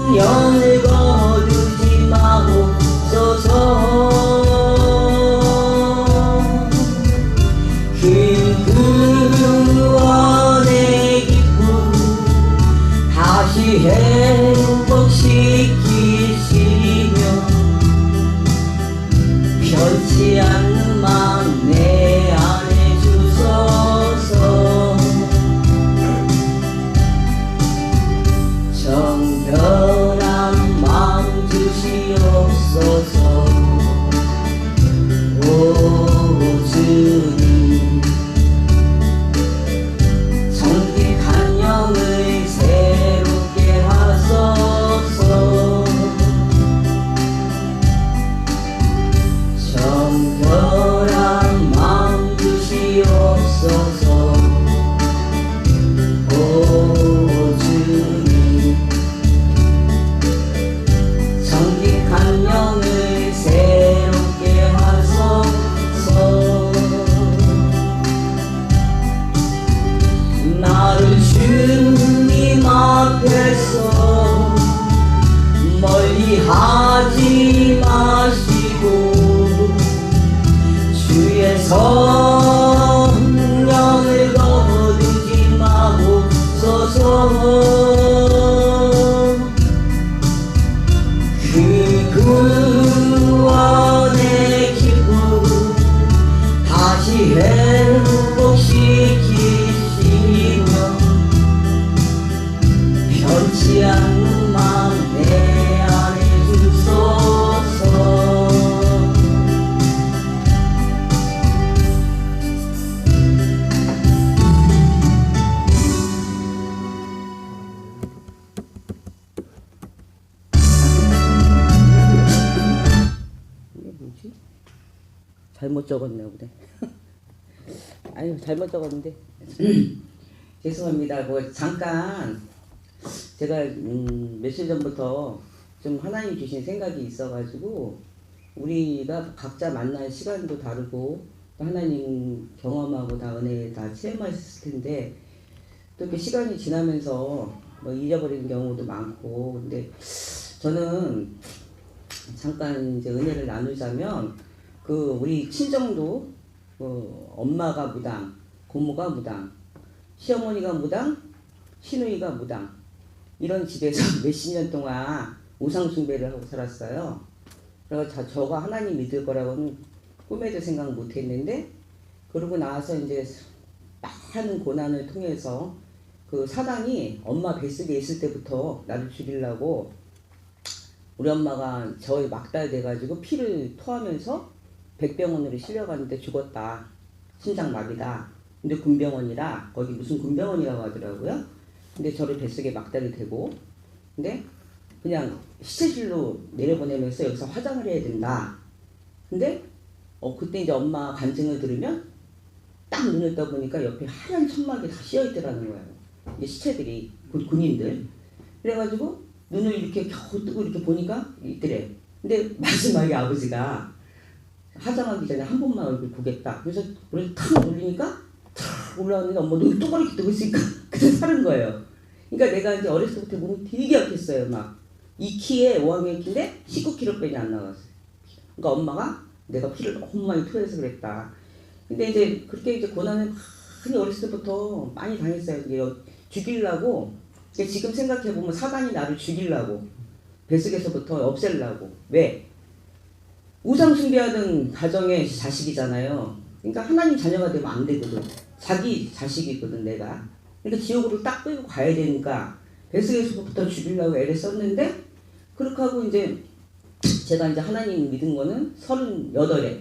성령을 거두지 마옵소서. 그 구원의 기쁨 다시 회복시키시며 변치 않는 마음 내 안에 주소서. 정결한 마음 주시옵소서. 오 주님, 정직한 영을 새롭게 하소서. 정결한 마음 주시옵소서. 오 주님, 정직한 영을 새롭게 하소서. 나를 주님 앞에서 멀리 하지 마시고 주의 성령을 거두지 마옵소서. 그 구원의 기쁨 다시 회복시키시며 변치 않는 마음 내 안에 주소서. 이게 뭐지? 잘못 적었네 보네. 아유, 잘못 적었는데 죄송합니다. 뭐 잠깐 제가 며칠 전부터 좀 하나님 주신 생각이 있어가지고 우리가 각자 만날 시간도 다르고 또 하나님 경험하고 다 은혜 다 체험하셨을 텐데 또 이렇게 시간이 지나면서 뭐 잊어버리는 경우도 많고, 근데 저는 잠깐 이제 은혜를 나누자면 그 우리 친정도 엄마가 무당, 고모가 무당, 시어머니가 무당, 시누이가 무당, 이런 집에서 몇십 년 동안 우상 숭배를 하고 살았어요. 그래서 저가 하나님 믿을 거라고는 꿈에도 생각 못 했는데, 그러고 나서 이제 많은 고난을 통해서 그 사단이 엄마 뱃속에 있을 때부터 나를 죽이려고, 우리 엄마가 저의 막달 돼가지고 피를 토하면서 백병원으로 실려갔는데 죽었다. 심장마비다. 근데 군병원이라, 거기 무슨 군병원이라고 하더라고요. 근데 저를 뱃속에 막달이 되고, 근데 그냥 시체실로 내려보내면서 여기서 화장을 해야 된다. 근데 그때 이제 엄마 간증을 들으면 딱 눈을 떠보니까 옆에 하얀 천막이 다 씌어있더라는 거예요. 이제 시체들이, 군인들. 그래가지고 눈을 이렇게 겨우 뜨고 이렇게 보니까 있더래. 근데 마지막에 아버지가 화장하기 전에 한 번만 얼굴 보겠다. 그래서 물을 탁 올리니까 탁 올라왔는데 엄마 눈을 똑바로 뜨고 있으니까 그때 사는 거예요. 그러니까 내가 이제 어렸을 때부터 몸이 되게 약했어요. 막 2키에 5학년 키인데 19kg밖에 안 나갔어요. 그러니까 엄마가 내가 피를 너무 많이 토해서 그랬다. 근데 이제 그렇게 이제 고난을 많이 어렸을 때부터 많이 당했어요. 이게 죽이려고. 지금 생각해보면 사단이 나를 죽이려고, 뱃속에서부터 없애려고. 왜? 우상 숭배하던 가정의 자식이잖아요. 그러니까 하나님 자녀가 되면 안 되거든. 자기 자식이거든, 내가. 그러니까 지옥으로 딱 끌고 가야 되니까 뱃속에서부터 죽이려고 애를 썼는데, 그렇게 하고 이제 제가 이제 하나님 믿은 거는 38에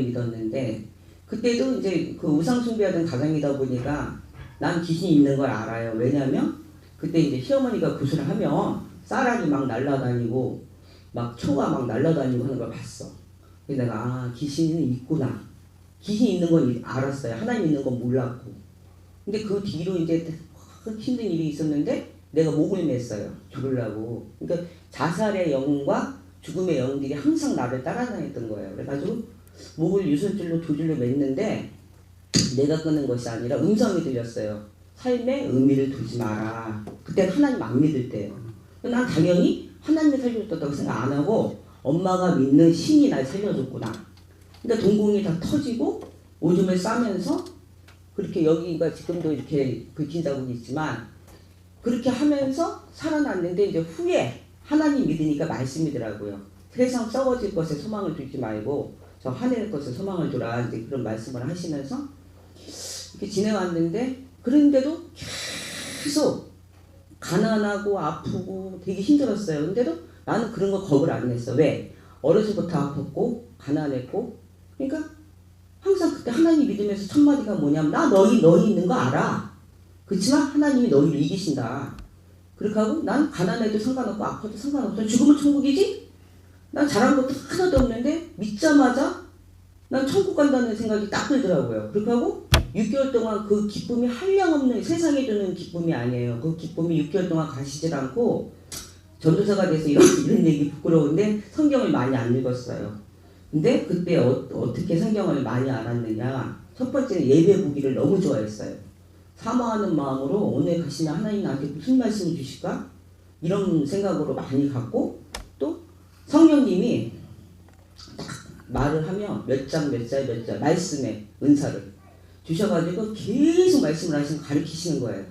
믿었는데, 그때도 이제 그 우상 숭배하던 가정이다 보니까 난 귀신이 있는 걸 알아요. 왜냐면 그때 이제 시어머니가 구슬을 하면 쌀알이 막 날아다니고 막 초가 막 날아다니고 하는 걸 봤어. 그래서 내가 귀신이 있구나. 귀신이 있는 건 알았어요. 하나님 있는 건 몰랐고. 근데 그 뒤로 이제 힘든 일이 있었는데 내가 목을 맸어요. 죽으려고. 그러니까 자살의 영과 죽음의 영들이 항상 나를 따라다녔던 거예요. 그래가지고 목을 유선줄로 2줄로 맸는데 내가 끄는 것이 아니라 음성이 들렸어요. 삶에 의미를 두지 마라. 그때 하나님 안 믿을 때예요. 난 당연히 하나님이 살려줬다고 생각 안 하고 엄마가 믿는 신이 날 살려줬구나. 그러니까 동공이 다 터지고 오줌을 싸면서 그렇게 여기가 지금도 이렇게 긁힌 자국이 있지만 그렇게 하면서 살아났는데 이제 후에 하나님 믿으니까 말씀이더라고요. 세상 썩어질 것에 소망을 두지 말고 저 하늘 것에 소망을 두라 이제 그런 말씀을 하시면서 이렇게 지내왔는데 그런데도 계속 가난하고 아프고 되게 힘들었어요. 근데도 나는 그런 거 겁을 안 냈어. 왜? 어려서부터 아팠고 가난했고 그러니까 항상 그때 하나님 믿으면서 첫 마디가 뭐냐면 나 너희 있는 거 알아. 그렇지만 하나님이 너희를 이기신다. 그렇게 하고 난 가난해도 상관없고 아파도 상관없어. 죽으면 천국이지? 난 잘한 것도 하나도 없는데 믿자마자 난 천국 간다는 생각이 딱 들더라고요. 그렇게 하고 6개월 동안 그 기쁨이 한량없는 세상에 주는 기쁨이 아니에요. 그 기쁨이 6개월 동안 가시질 않고 전도사가 돼서 이런 얘기 부끄러운데 성경을 많이 안 읽었어요. 근데 그때 어떻게 성경을 많이 알았느냐. 첫 번째는 예배 보기를 너무 좋아했어요. 사모하는 마음으로 오늘 가시면 하나님 나한테 무슨 말씀을 주실까? 이런 생각으로 많이 갖고 또 성령님이 딱 말을 하면 몇 장 말씀의 은사를 주셔가지고 계속 말씀을 하시면 가르치시는 거예요.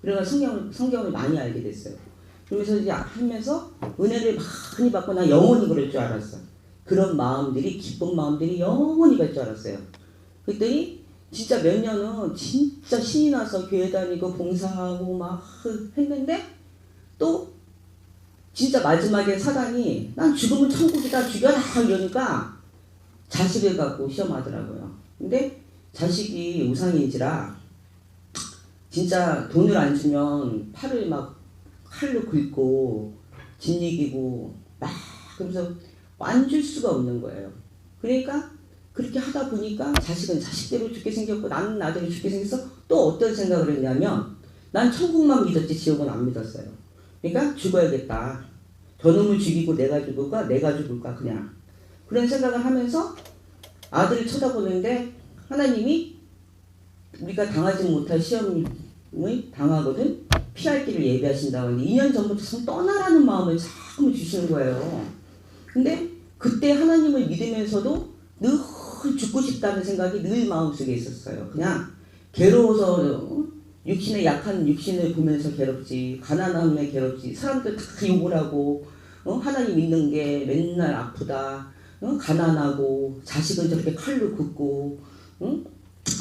그래서 성경을 많이 알게 됐어요. 그러면서 이제 하면서 은혜를 많이 받고 나 영원히 그럴 줄 알았어. 그런 마음들이 기쁜 마음들이 영원히 갈 줄 알았어요. 그랬더니 진짜 몇 년은 진짜 신이 나서 교회 다니고 봉사하고 막 했는데 또 진짜 마지막에 사단이 난 죽으면 천국이다 죽여라 이러니까 자식을 갖고 시험하더라고요. 근데 자식이 우상인지라 진짜 돈을 안 주면 팔을 막 칼로 긁고 짓이기고 막 그러면서 안 줄 수가 없는 거예요. 그러니까 그렇게 하다 보니까 자식은 자식대로 죽게 생겼고 나는 나대로 죽게 생겼어. 또 어떤 생각을 했냐면 난 천국만 믿었지 지옥은 안 믿었어요. 그러니까 죽어야겠다. 저놈을 죽이고 내가 죽을까 그냥 그런 생각을 하면서 아들을 쳐다보는데 하나님이 우리가 당하지 못할 시험을 당하거든 피할 길을 예비하신다고 하는데 2년 전부터 떠나라는 마음을 자꾸 주시는 거예요. 근데 그때 하나님을 믿으면서도 늘 죽고 싶다는 생각이 늘 마음속에 있었어요. 그냥 괴로워서 육신에 약한 육신을 보면서 괴롭지 가난함에 괴롭지 사람들 다 욕을 하고 하나님 믿는 게 맨날 아프다 가난하고 자식은 저렇게 칼로 긋고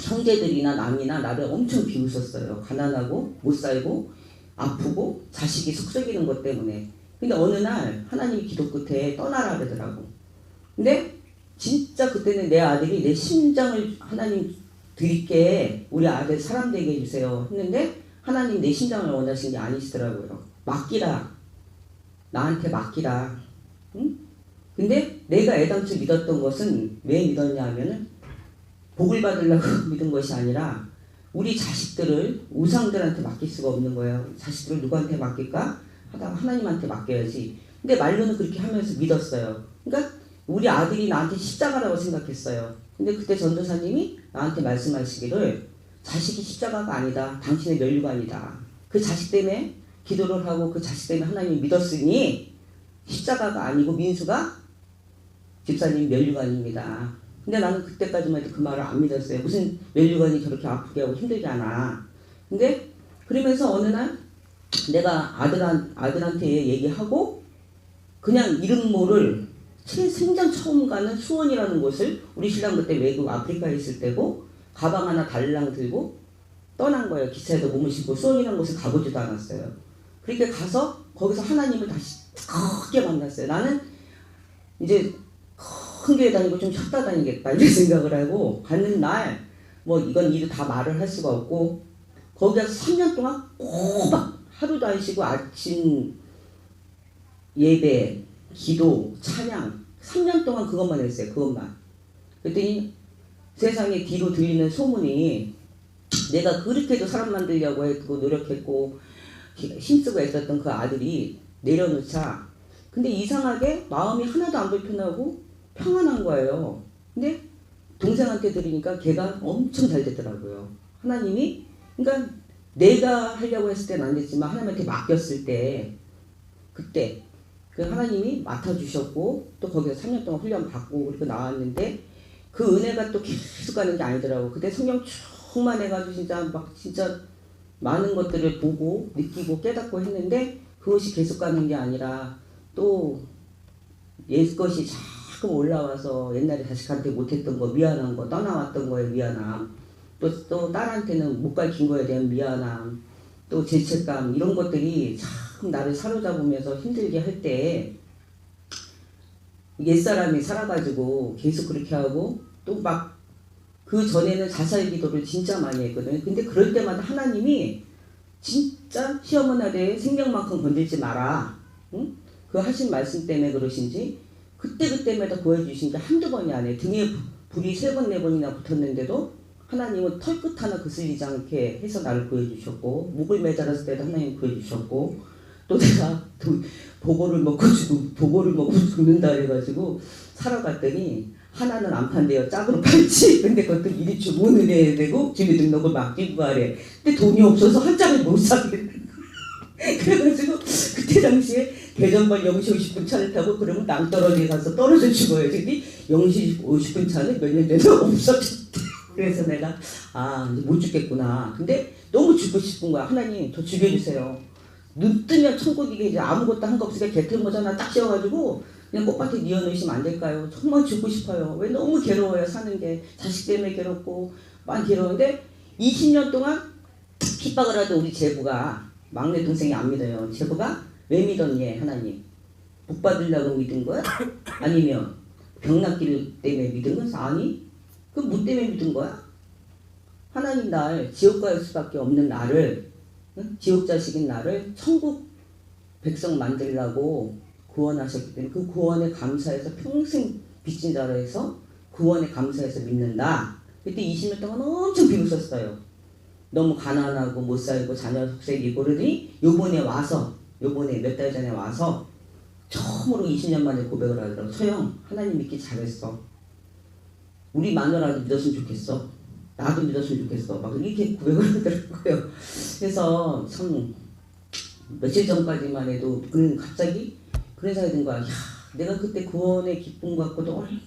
형제들이나 남이나 나를 엄청 비웃었어요. 가난하고 못 살고 아프고 자식이 속썩이는 것 때문에. 근데 어느 날 하나님이 기도 끝에 떠나라 그러더라고. 근데 진짜 그때는 내 아들이 내 심장을 하나님 드릴게 우리 아들 사람 되게 해주세요 했는데 하나님 내 심장을 원하시는 게 아니시더라고요. 맡기라. 나한테 맡기라. 응? 근데 내가 애당초 믿었던 것은 왜 믿었냐 하면은 복을 받으려고 믿은 것이 아니라 우리 자식들을 우상들한테 맡길 수가 없는 거예요. 자식들을 누구한테 맡길까? 하다가 하나님한테 맡겨야지. 근데 말로는 그렇게 하면서 믿었어요. 그러니까 우리 아들이 나한테 십자가라고 생각했어요. 근데 그때 전도사님이 나한테 말씀하시기를 자식이 십자가가 아니다. 당신의 면류관이다. 그 자식 때문에 기도를 하고 그 자식 때문에 하나님을 믿었으니 십자가가 아니고 민수가 집사님 면류관입니다. 근데 나는 그때까지만 해도 그 말을 안 믿었어요. 무슨 면류관이 저렇게 아프게 하고 힘들게 하나. 근데 그러면서 어느 날 내가 아들한테 얘기하고 그냥 이름 모를 생전 처음 가는 수원이라는 곳을 우리 신랑 그때 외국 아프리카에 있을 때고 가방 하나 달랑 들고 떠난 거예요. 기차에도 몸을 싣고 수원이라는 곳에 가보지도 않았어요. 그렇게 가서 거기서 하나님을 다시 크게 만났어요. 나는 이제 큰 교회 다니고 좀 쉬었다 다니겠다 이런 생각을 하고 가는 날 뭐 이건 일을 다 말을 할 수가 없고 거기 가서 3년 동안 꼬박 하루도 안 쉬고 아침 예배 기도 찬양 3년 동안 그것만 했어요. 그것만. 그랬더니 세상에 뒤로 들리는 소문이 내가 그렇게도 사람 만들려고 했고 노력했고 힘쓰고 애썼던 그 아들이 내려놓자 근데 이상하게 마음이 하나도 안 불편하고 평안한 거예요. 근데 동생한테 들으니까 걔가 엄청 잘 됐더라고요. 하나님이 그러니까 내가 하려고 했을 때는 안 됐지만 하나님한테 맡겼을 때 그때 그 하나님이 맡아주셨고 또 거기서 3년 동안 훈련 받고 그렇게 나왔는데 그 은혜가 또 계속 가는 게 아니더라고. 그때 성령 충만해가지고 진짜 많은 것들을 보고 느끼고 깨닫고 했는데 그것이 계속 가는 게 아니라 또 옛 것이 자꾸 올라와서 옛날에 자식한테 못했던 거 미안한 거 떠나왔던 거에 미안함 또 딸한테는 못 가르친 거에 대한 미안함 또 죄책감 이런 것들이 참 나를 사로잡으면서 힘들게 할 때 옛사람이 살아가지고 계속 그렇게 하고 또 막 그 전에는 자살 기도를 진짜 많이 했거든요. 근데 그럴 때마다 하나님이 진짜 시어머니한테 생명만큼 건들지 마라. 응? 그 하신 말씀 때문에 그러신지 그때마다 보여주신 게 한두 번이 아니에요. 등에 불이 3번 4번이나 붙었는데도 하나님은 털끝 하나 그슬리지 않게 해서 나를 구해주셨고 목을 매달았을 때도 하나님 구해주셨고 또 내가 보고를 먹고 죽는다 그래가지고 살아갔더니 하나는 안 판대요. 짝으로 팔지. 근데 그것도 미리 주문을 해야 되고 주민등록을 맡기고 하래. 근데 돈이 없어서 한 짝을 못 사게 그래가지고 그때 당시에 대전번 0시 50분 차를 타고 그러면 낭떠러지에 가서 떨어져 죽어요. 근데 0시 50분 차는 몇 년 돼서 없어졌대. 그래서 내가 이제 못 죽겠구나. 근데 너무 죽고 싶은 거야. 하나님 저 죽여주세요. 눈 뜨면 천국이게 이제 아무것도 한 거 없으니까 개털모자 하나 딱 씌워가지고 그냥 꽃밭에 뉘어놓으시면 안 될까요? 정말 죽고 싶어요. 왜 너무 괴로워요 사는 게. 자식 때문에 괴롭고 많이 괴로운데 20년 동안 핍박을 하던 우리 제부가 막내 동생이 안 믿어요. 제부가 왜 믿었니 하나님? 복 받으려고 믿은 거야? 아니면 병 낫기 때문에 믿은 거야? 아니 그럼 뭐 때문에 믿은 거야? 하나님 날 지옥 갈 수밖에 없는 나를 지옥 자식인 나를 천국 백성 만들려고 구원하셨기 때문에 그 구원에 감사해서 평생 빚진 자로 해서 구원에 감사해서 믿는다. 그때 20년 동안 엄청 비웃었어요. 너무 가난하고 못 살고 자녀 속색이고 그러더니 요번에 몇 달 전에 와서 처음으로 20년 만에 고백을 하더라고. 소영 하나님 믿기 잘했어. 우리 마누라도 믿었으면 좋겠어. 나도 믿었으면 좋겠어. 막 이렇게 고백을 하더라고요. 그래서 참 며칠 전까지만 해도 갑자기 그런 생각이 든 거야. 내가 그때 구원의 기쁨 갖고도 얼마나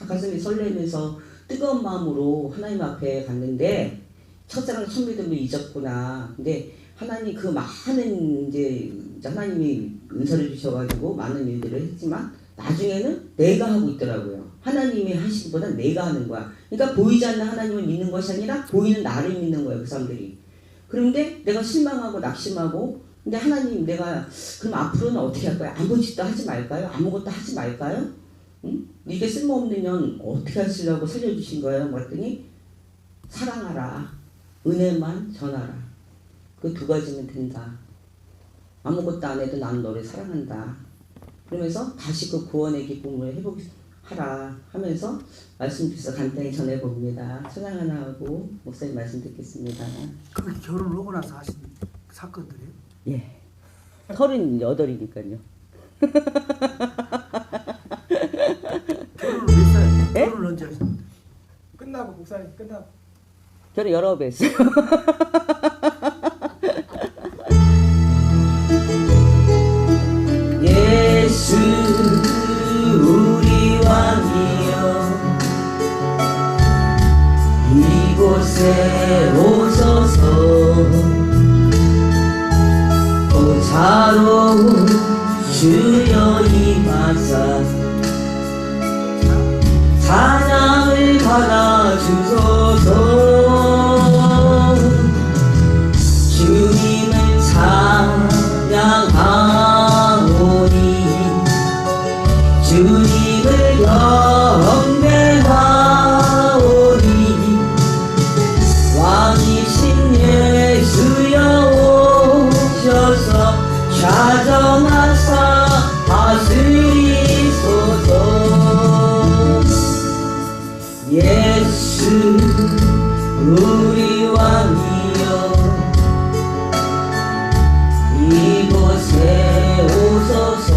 가슴이 설레면서 뜨거운 마음으로 하나님 앞에 갔는데 첫사랑 첫 믿음을 잊었구나. 근데 하나님 그 많은 이제 하나님이 은사를 주셔가지고 많은 일들을 했지만 나중에는 내가 하고 있더라고요. 하나님이 하시는 보다 내가 하는 거야. 그러니까 보이지 않는 하나님을 믿는 것이 아니라 보이는 나를 믿는 거예요. 그 사람들이. 그런데 내가 실망하고 낙심하고 근데 하나님 내가 그럼 앞으로는 어떻게 할 거야? 아무 짓도 하지 말까요? 아무것도 하지 말까요? 응? 이게 쓸모없는 년 어떻게 하시려고 살려주신 거예요? 그랬더니 사랑하라. 은혜만 전하라. 그 2가지면 된다. 아무것도 안 해도 난 너를 사랑한다. 그러면서 다시 그 구원의 기쁨을 회복하라 하면서 말씀 주셔서 간단히 전해봅니다. 찬양 하나 하고 목사님 말씀 듣겠습니다. 그게 결혼하고 나서 하신 사건들이에요? 예. 38이니까요. 결혼을 몇 살? 예? 결혼을 언제 하셨는데? 끝나고 목사님 끝나고 저는 여러 배 했어요. 예수 우리 왕이여 이곳에 오소서 보좌로운 주여 임하사 찬양을 받아주소서 주님을 찬양하오니 주님을 경배하오니 왕이신 예수여 오셔서 좌정하사 다스리소서 예수 우리 왕이여 이곳에 오소서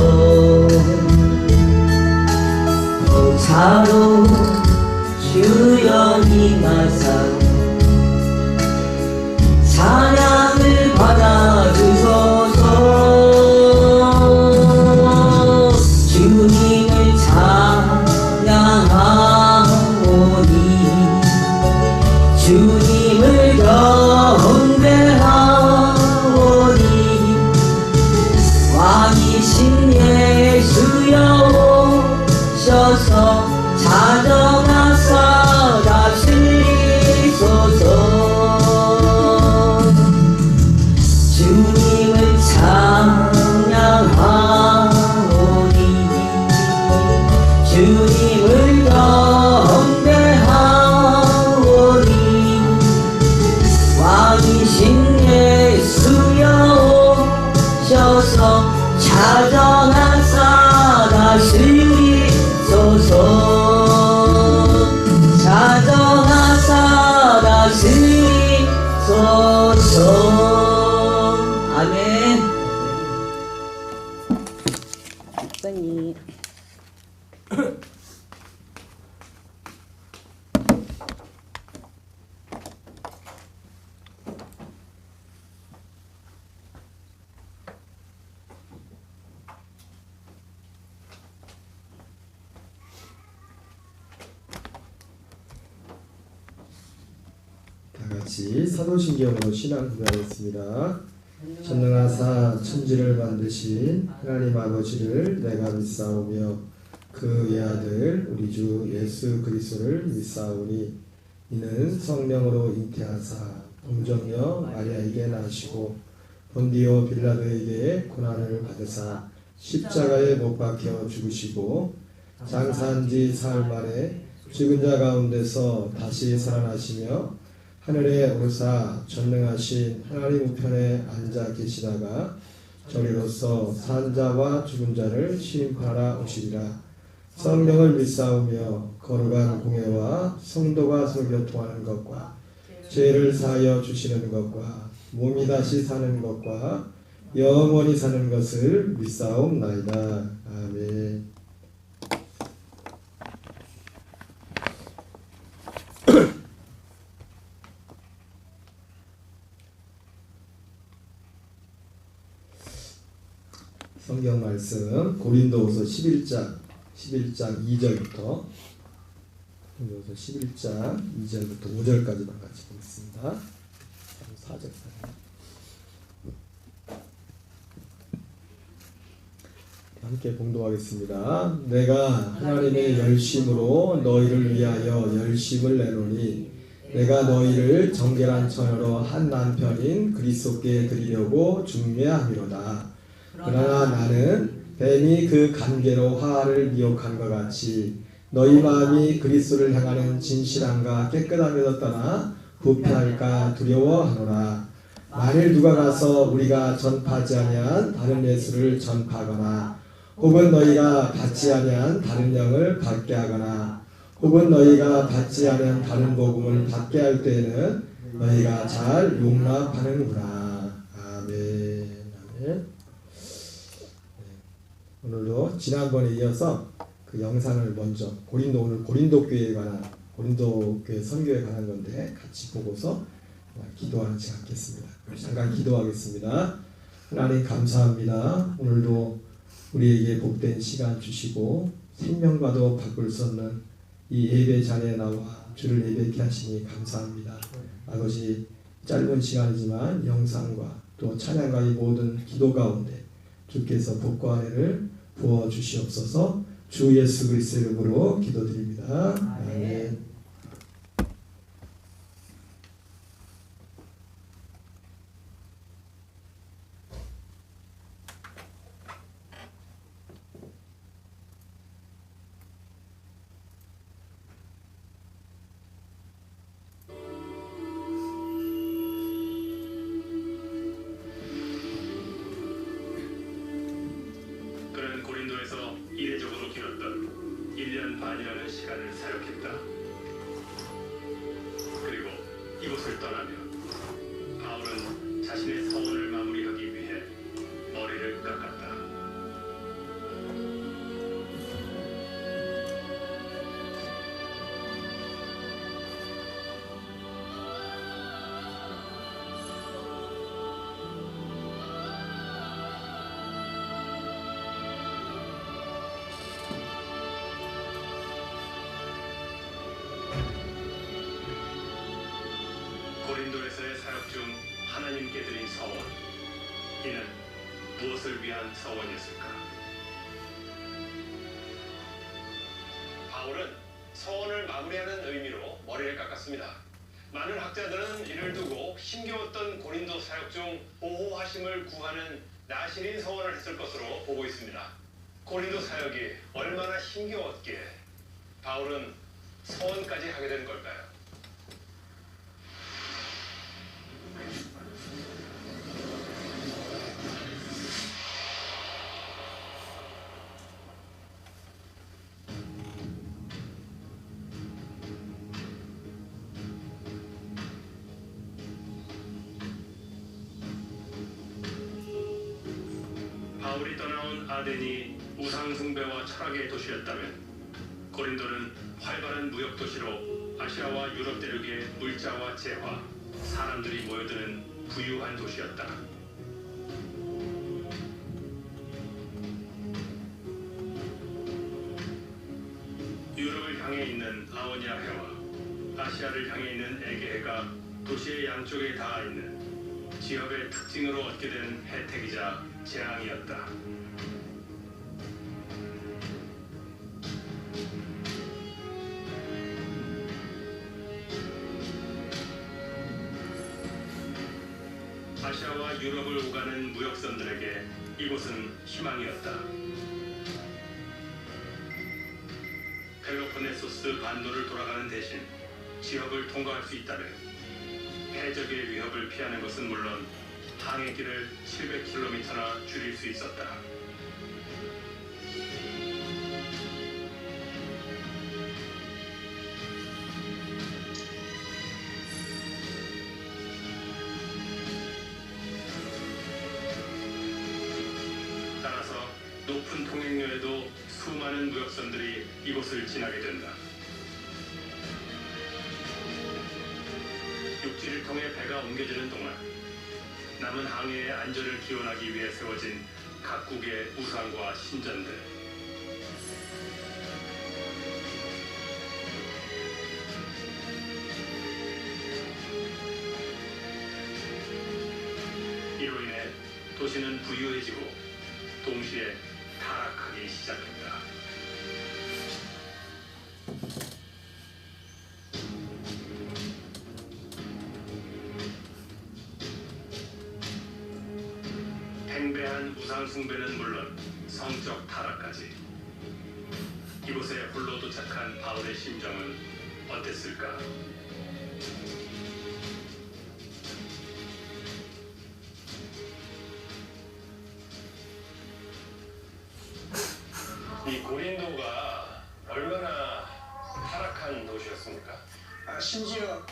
보좌로 주여 임하사 찬양을 받아주소서 왕이신 예수여 오셔서 찾아가사 다스리소서. 주님을 찬양하오니 주님을 경배하오니 왕이신 예수여 오셔서 찾아가사 다스리소서. 찾아가사 다스리소서. 아멘. 목사님. 같이 사도신경으로 신앙 고백하겠습니다. 전능하사 천지를 만드신 하나님 아버지를 내가 믿사오며 그 외아들 우리 주 예수 그리스도를 믿사오니 이는 성령으로 잉태하사 동정녀 마리아에게 나시고 본디오 빌라도에게 고난을 받으사 십자가에 못 박혀 죽으시고 장사한 지 사흘 만에 죽은 자 가운데서 다시 살아나시며 하늘에 오르사 전능하신 하나님 우편에 앉아 계시다가 저리로서 산 자와 죽은 자를 심판하러 오시리라. 성령을 믿사오며 거룩한 공회와 성도가 서로 교통하는 것과 죄를 사하여 주시는 것과 몸이 다시 사는 것과 영원히 사는 것을 믿사옵나이다. 아멘. 성경 말씀 고린도후서 11장 2절부터 고린도후서 11장 2절부터 5절까지만 같이 보겠습니다. 4절까지. 함께 봉독하겠습니다. 내가 하나님의 열심으로 너희를 위하여 열심을 내노니 내가 너희를 정결한 처녀로 한 남편인 그리스도께 드리려고 중매함이로다. 그러나 나는 뱀이 그 간계로 화를 미혹한 것 같이 너희 마음이 그리스도를 향하는 진실함과 깨끗함에서 떠나 부패할까 두려워하노라. 만일 누가 가서 우리가 전파하지 아니한 다른 예수를 전파하거나 혹은 너희가 받지 아니한 다른 영을 받게 하거나 혹은 너희가 받지 아니한 다른 복음을 받게 할 때에는 너희가 잘 용납하는구나. 아멘. 아멘. 오늘도 지난번에 이어서 그 영상을 먼저 오늘 고린도 교회에 관한 고린도 교회 선교에 관한 건데 같이 보고서 기도하는 시간 갖겠습니다. 잠깐 기도하겠습니다. 하나님 감사합니다. 오늘도 우리에게 복된 시간 주시고 생명과도 바꿀 수 없는 이 예배 자리에 나와 주를 예배케 하시니 감사합니다. 아버지 짧은 시간이지만 영상과 또 찬양과 이 모든 기도 가운데 주께서 복과 은혜를 부어 주시옵소서. 주 예수 그리스도의 이름으로 기도드립니다. 아멘. 그는 고린도에서 이례적으로 길었던 1년 반이라는 시간을 사역했다. 그리고 이곳을 떠나며 바울은 자신의 서원을 마무리하기 위해 머리를 깎았다. 고린도에서의 사역 중 하나님께 드린 서원, 이는 무엇을 위한 서원이었을까? 바울은 서원을 마무리하는 의미로 머리를 깎았습니다. 많은 학자들은 이를 두고 힘겨웠던 고린도 사역 중 보호하심을 구하는 나신인 서원을 했을 것으로 보고 있습니다. 고린도 사역이 얼마나 힘겨웠기에 바울은 서원까지 하게 된 걸까요? 바울이 떠나온 아덴이 우상숭배와 철학의 도시였다면 고린도는 활발한 무역 도시로 아시아와 유럽 대륙의 물자와 재화, 사람들이 모여드는 부유한 도시였다. 유럽을 향해 있는 아오니아 해와 아시아를 향해 있는 에게해가 도시의 양쪽에 닿아 있는 지역의 특징으로 얻게 된 혜택이자 재앙이었다. 아시아와 유럽을 오가는 무역선들에게 이곳은 희망이었다. 펠로폰네소스 반도를 돌아가는 대신 지역을 통과할 수 있다면 해적의 위협을 피하는 것은 물론 항해길을 700km나 줄일 수 있었다. 따라서 높은 통행료에도 수많은 무역선들이 이곳을 지나게 된다. 육지를 통해 배가 옮겨지는 동안 남은 항해의 안전을 기원하기 위해 세워진 각국의 우상과 신전들. 이로 인해 도시는 부유해지고 동시에 타락하기 시작했다. 팽배한 우상숭배는 물론 성적 타락까지. 이곳에 홀로 도착한 바울의 심정은 어땠을까? 이 고린도가 얼마나 타락한 도시였습니까? 심지어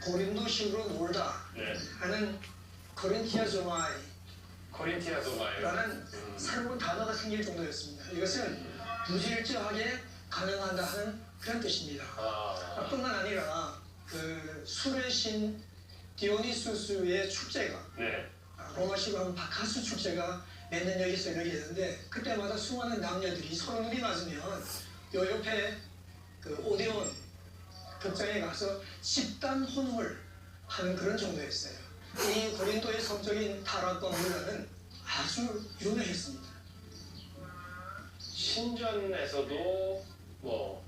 고린도식으로 놀다 네, 하는 코린티아조마이라는 코린티아소마에 새로운 단어가 생길 정도였습니다. 이것은 부질적하게 가능하다 하는 그런 뜻입니다. 뿐만 아니라 그 술의 신 디오니수스의 축제가 네, 로마식으로 하면 바카스 축제가 매년 여기서 열리게 되는데 그때마다 수많은 남녀들이 서로 눈이 맞으면 요 옆에 그 오데온 극장에 가서 집단 혼음을 하는 그런 정도였어요. 이 고린도의 성적인 타락과 문화는 아주 유명했습니다. 신전에서도 뭐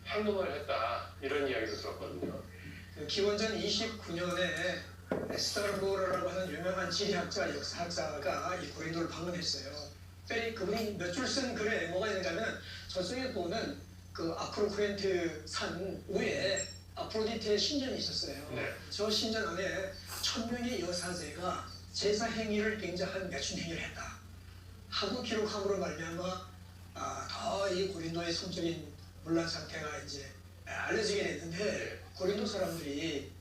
행동을 했다 이런 이야기도 들었거든요. 그 기원전 29년에 스타르보르라고 하는 유명한 지리학자, 역사학자가 이 고린도를 방문했어요. 특별히 그분이 몇 줄 쓴 글에 뭐가 있는가면 저쪽에 보는 그 아크로코린트 산 위에 아프로디테의 신전이 있었어요. 네. 저 신전 안에 1000명의 여사제가 제사 행위를 굉장한 매춘 행위를 했다 하고 기록함으로 말미암아 더 이 고린도의 성적인 문란 상태가 이제 알려지게 됐는데 고린도 사람들이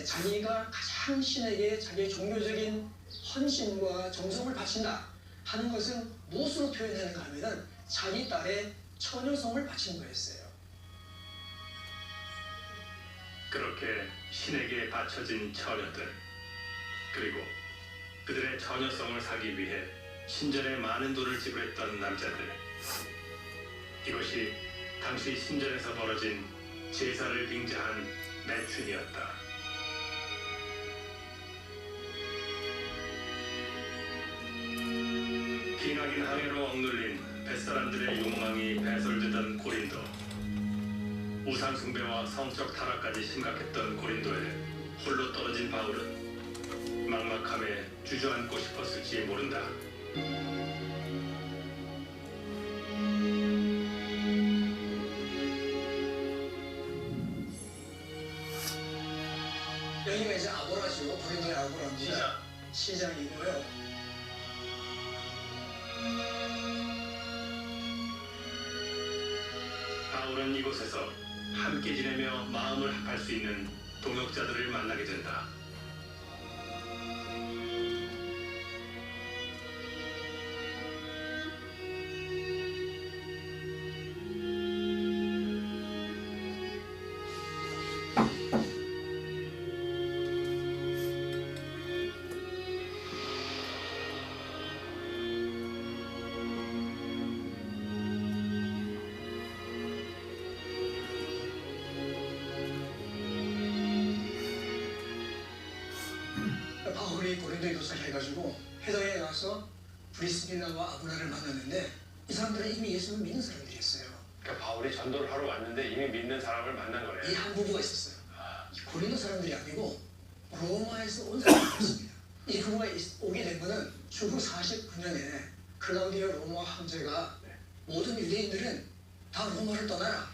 자기가 가장 신에게 자기의 종교적인 헌신과 정성을 바친다 하는 것은 무엇으로 표현하는가 하면은 자기 딸의 처녀성을 바친 거였어요. 그렇게 신에게 바쳐진 처녀들, 그리고 그들의 처녀성을 사기 위해 신전에 많은 돈을 지불했던 남자들. 이것이 당시 신전에서 벌어진 제사를 빙자한 매춘이었다. 장애로 억눌린 뱃사람들의 욕망이 배설되던 고린도. 우상 숭배와 성적 타락까지 심각했던 고린도에 홀로 떨어진 바울은 막막함에 주저앉고 싶었을지 모른다. 여기가 이제 아고라죠. 고린도의 아고라입니다. 시장이고요. 바울은 이곳에서 함께 지내며 마음을 합할 수 있는 동역자들을 만나게 된다. 바울이 고린도에 도착해가지고 회당에 가서 브리스길라와 아굴라를 만났는데 이 사람들은 이미 예수를 믿는 사람들이었어요. 그러니까 바울이 전도를 하러 왔는데 이미 믿는 사람을 만난 거네. 이 한 부부가 있었어요. 이 고린도 사람들이 아니고 로마에서 온 사람들이었습니다. 이 부부가 오게 된 거는 주후 49년에 클라우디오 로마 황제가 모든 유대인들은 다 로마를 떠나라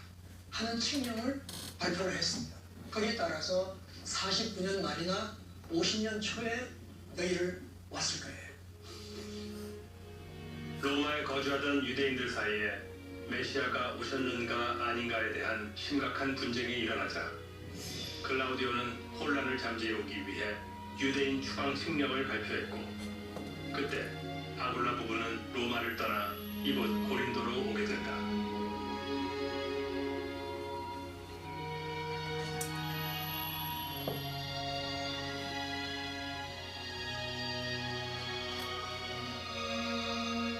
하는 칙령을 발표를 했습니다. 거기에 따라서 49년 말이나 50년 초에 너희를 왔을 거예요. 로마에 거주하던 유대인들 사이에 메시아가 오셨는가 아닌가에 대한 심각한 분쟁이 일어나자 클라우디오는 혼란을 잠재우기 위해 유대인 추방 칙령을 발표했고, 그때 아굴라 부부는 로마를 떠나 이곳 고린도로 오게 된다.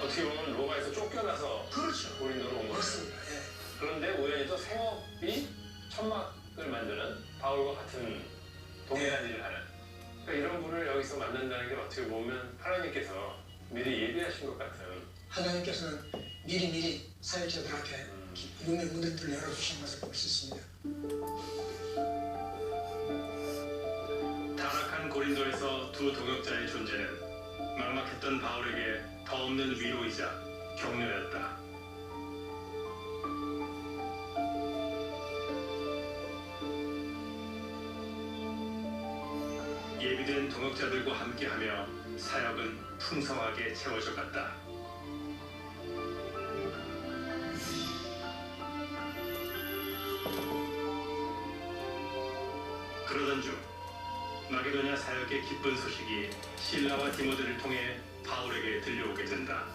어떻게 보면 로마에서 쫓겨나서 그렇죠. 고린도로 온 거예요. 맞습니다. 예. 그런데 우연히 또 생업이 천막을 만드는 바울과 같은 동일한 일을 하는, 그러니까 이런 분을 여기서 만난다는 게 어떻게 보면 하나님께서 미리 예비하신 것 같은. 하나님께서는 미리미리 사역자들 앞에 기쁨의 문들을 열어주신 것을 볼 수 있습니다. 타락한 고린도에서 두 동역자의 존재는 막막했던 바울에게 더 없는 위로이자 격려였다. 예비된 동역자들과 함께하며 사역은 풍성하게 채워져 갔다. 그러던 중 마게도냐 사역의 기쁜 소식이 실라와 디모데를 통해 바울에게 들려오게 된다.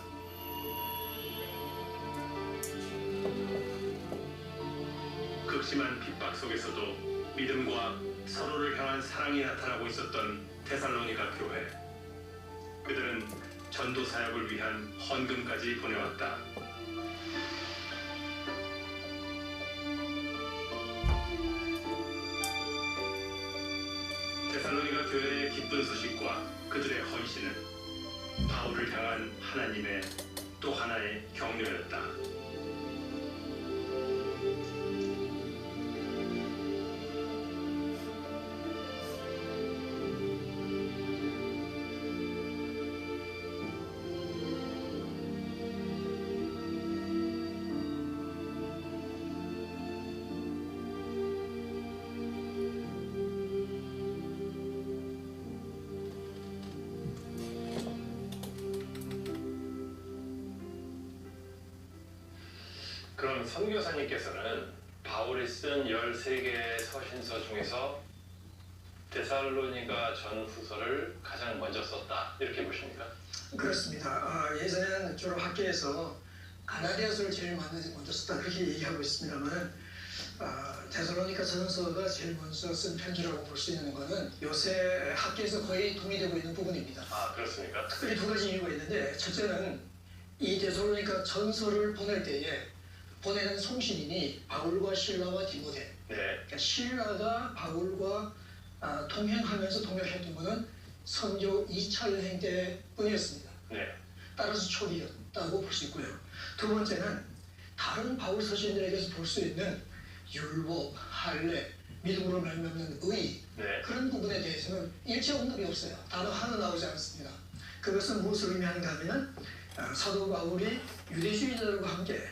극심한 핍박 속에서도 믿음과 서로를 향한 사랑이 나타나고 있었던 데살로니가 교회. 그들은 전도 사역을 위한 헌금까지 보내왔다. 데살로니가 교회의 기쁜 소식과 그들의 헌신은 바울을 향한 하나님의 또 하나의 격려였다. 그럼 선교사님께서는 바울이 쓴 13개의 서신서 중에서 데살로니가 전후서를 가장 먼저 썼다, 이렇게 보십니까? 그렇습니다. 예전에는 주로 학계에서 가나디아서를 제일 먼저 썼다 그렇게 얘기하고 있습니다만 데살로니가 전서가 제일 먼저 쓴 편지라고 볼 수 있는 것은 요새 학계에서 거의 동의되고 있는 부분입니다. 아, 그렇습니까? 특별히 두 가지 이유가 있는데, 첫째는 이 데살로니가 전서를 보낼 때에 보내는 송신인이 바울과 실라와 디모데. 네. 그러니까 실라가 바울과 동행하면서 동역했던 것은 선교 2차 여행 때뿐이었습니다. 네. 따라서 초기였던 없다고 볼 수 있고요. 두 번째는 다른 바울 서신들에게서 볼 수 있는 율법, 할례, 믿음으로 말미암는 의 네. 그런 부분에 대해서는 일체 언급이 없어요. 단어 하나 나오지 않습니다. 그것은 무엇을 의미하는가 하면 사도 바울이 유대주의자들과 함께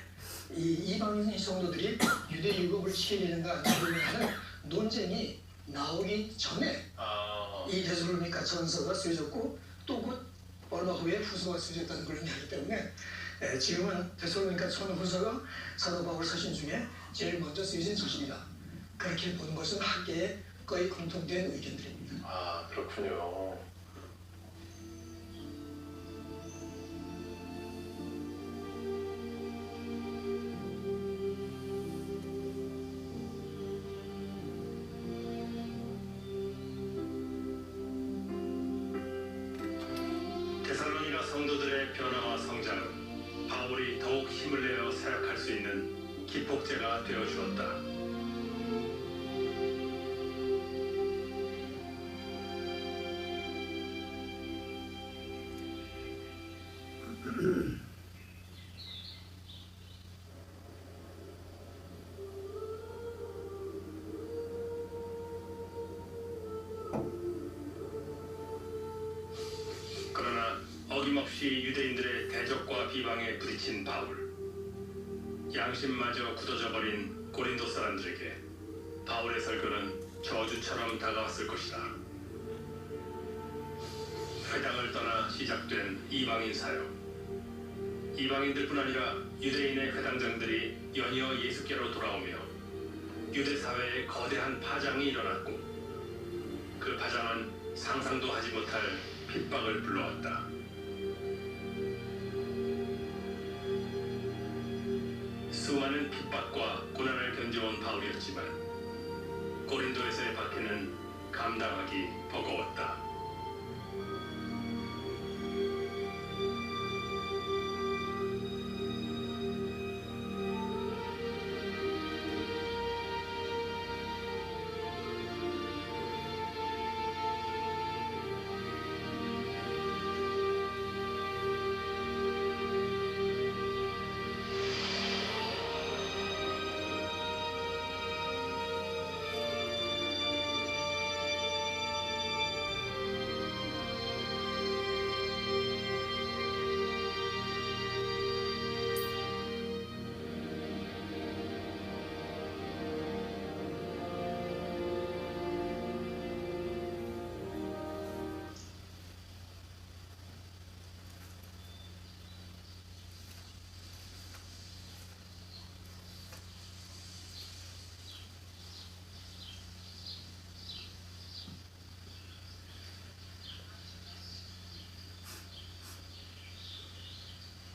이 이방인 성도들이 유대 율법을 지키려는가 안 지키려는가 하는 논쟁이 나오기 전에 이 데살로니가 전서가 쓰여졌고 또 곧 얼마 후에 후서가 쓰여졌다는 걸 의미하기 때문에 지금은 데살로니가 전후서가 사도 바울 서신 중에 제일 먼저 쓰여진 서신이다. 그렇게 보는 것은 학계의 거의 공통된 의견들입니다. 아, 그렇군요. 데살로니가 성도들의 변화와 성장은 바울이 더욱 힘을 내어 사역할 수 있는 기폭제가 되어 주었다. 그러나 어김없이 유대인들의 대적과 비방에 부딪힌 바울. 양심마저 굳어져 버린 고린도 사람들에게 바울의 설교는 저주처럼 다가왔을 것이다. 회당을 떠나 시작된 이방인 사역. 이방인들뿐 아니라 유대인의 회당장들이 연이어 예수께로 돌아오며 유대 사회에 거대한 파장이 일어났고 그 파장은 상상도 하지 못할 핍박을 불러왔다. 수많은 핍박과 고난을 견뎌온 바울이었지만 고린도에서의 박해는 감당하기 버거웠다.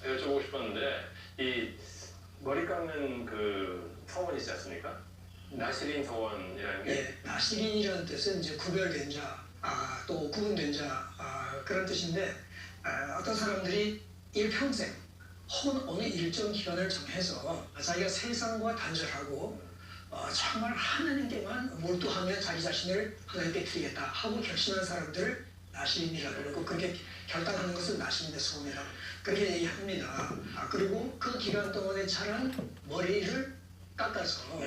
여쭤보고 싶었는데 이 머리 깎는 그 서원 있지 않습니까? 나시린 서원이라는 게 예, 나시린이라는 뜻은 이제 구별된 자, 또 구분된 자 그런 뜻인데 어떤 사람들이 일평생 혹은 어느 일정 기간을 정해서 자기가 세상과 단절하고 정말 하나님께만 몰두하며 자기 자신을 하나님께 드리겠다 하고 결심한 사람들을 나시린이라고 그러고 그렇게 결단하는 것을 나시린의 서원이라고 그렇게 얘기합니다. 그리고 그 기간 동안에 자란 머리를 깎아서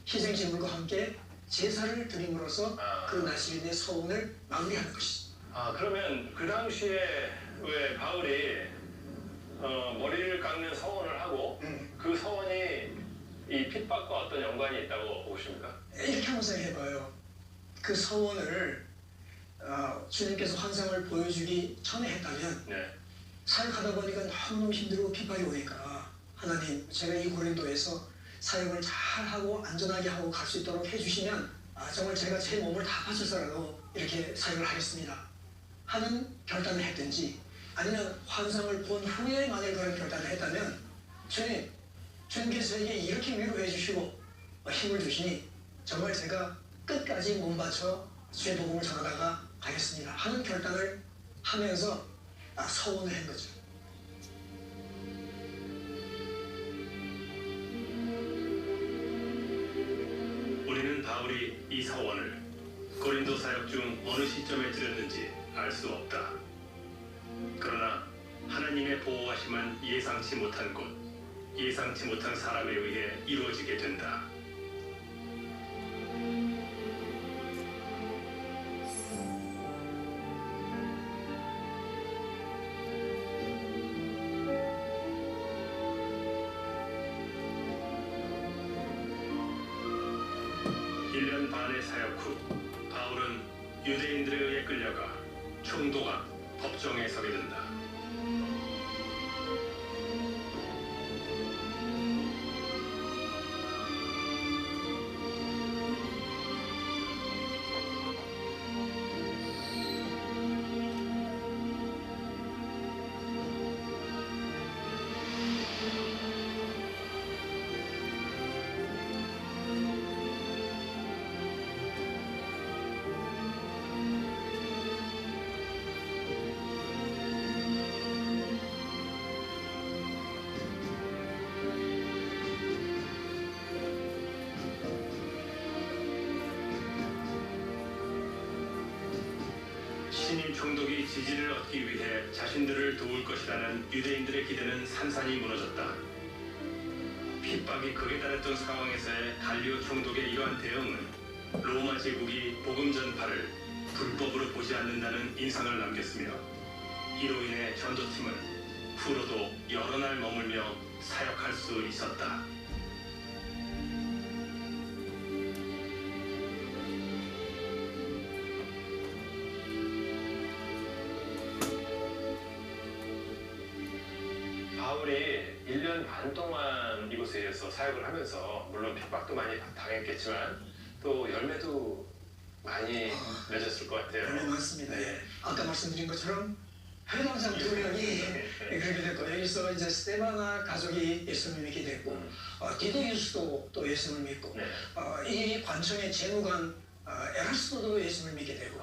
희생제물과 함께 제사를 드림으로써 그 나시린의 서원을 마무리하는 것이죠. 그러면 그 당시에 왜 바울이 머리를 깎는 서원을 하고 그 서원이 이 핍박과 어떤 연관이 있다고 보십니까? 이렇게 한번 생각해봐요. 그 서원을 주님께서 환상을 보여주기 전에 했다면 네. 사역하다 보니까 너무너무 힘들고 핍박이 오니까 하나님 제가 이 고린도에서 사역을 잘하고 안전하게 하고 갈 수 있도록 해주시면 정말 제가 제 몸을 다 바쳐서라도 이렇게 사역을 하겠습니다 하는 결단을 했든지 아니면 환상을 본 후에 만약 그런 결단을 했다면 주님께서 저에게 이렇게 위로해 주시고 힘을 주시니 정말 제가 끝까지 몸 바쳐 주의 복음을 전하다가 가겠습니다 하는 결단을 하면서 서원을 한 거죠. 우리는 바울이 이 서원을 고린도 사역 중 어느 시점에 드렸는지 알 수 없다. 그러나 하나님 하나님의 보호하심은 예상치 못한 곳, 예상치 못한 사람에 의해 이루어지게 된다. 일 년 반의 사역 후 바울은 유대인들에 의해 끌려가 총독 앞 법정에 서게 된다. 신임 총독이 지지를 얻기 위해 자신들을 도울 것이라는 유대인들의 기대는 산산이 무너졌다. 핍박이 극에 달했던 상황에서의 갈리오 총독의 이러한 대응은 로마 제국이 복음 전파를 불법으로 보지 않는다는 인상을 남겼으며 이로 인해 전도팀은 후로도 여러 날 머물며 사역할 수 있었다. 바울이 1년 반 동안 이곳에서 사역을 하면서 물론 핍박도 많이 당했겠지만 또 열매도 많이 맺었을 것 같아요. 열매 많습니다. 네. 아까 말씀드린 것처럼 회당장 2명이 그렇게 됐고 여기서 이제 스테바나 가족이 예수님을 믿게 됐고 디도유스도 또 예수님을 믿고 네. 이 관청의 재무관 에라스도도 예수님을 믿게 되고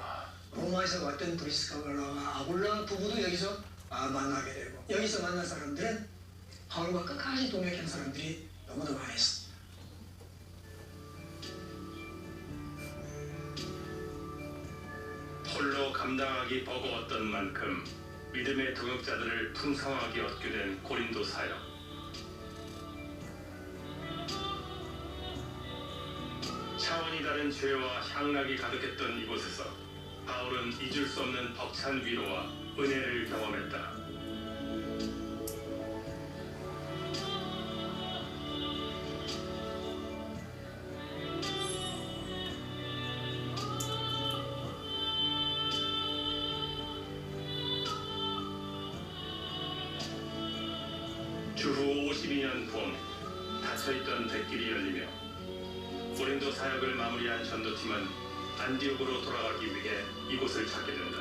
로마에서 왔던 브리스카와 아굴라 부부도 여기서 만나게 되고 여기서 만난 사람들은 바울과 끝까지 동역한 사람들이 너무도 많았습니다. 홀로 감당하기 버거웠던 만큼 믿음의 동역자들을 풍성하게 얻게 된 고린도 사역. 차원이 다른 죄와 향락이 가득했던 이곳에서 바울은 잊을 수 없는 벅찬 위로와 은혜를 경험했다. 주후 52년 봄 닫혀있던 뱃길이 열리며 고린도 사역을 마무리한 전도팀은 안디옥으로 돌아가기 위해 이곳을 찾게 된다.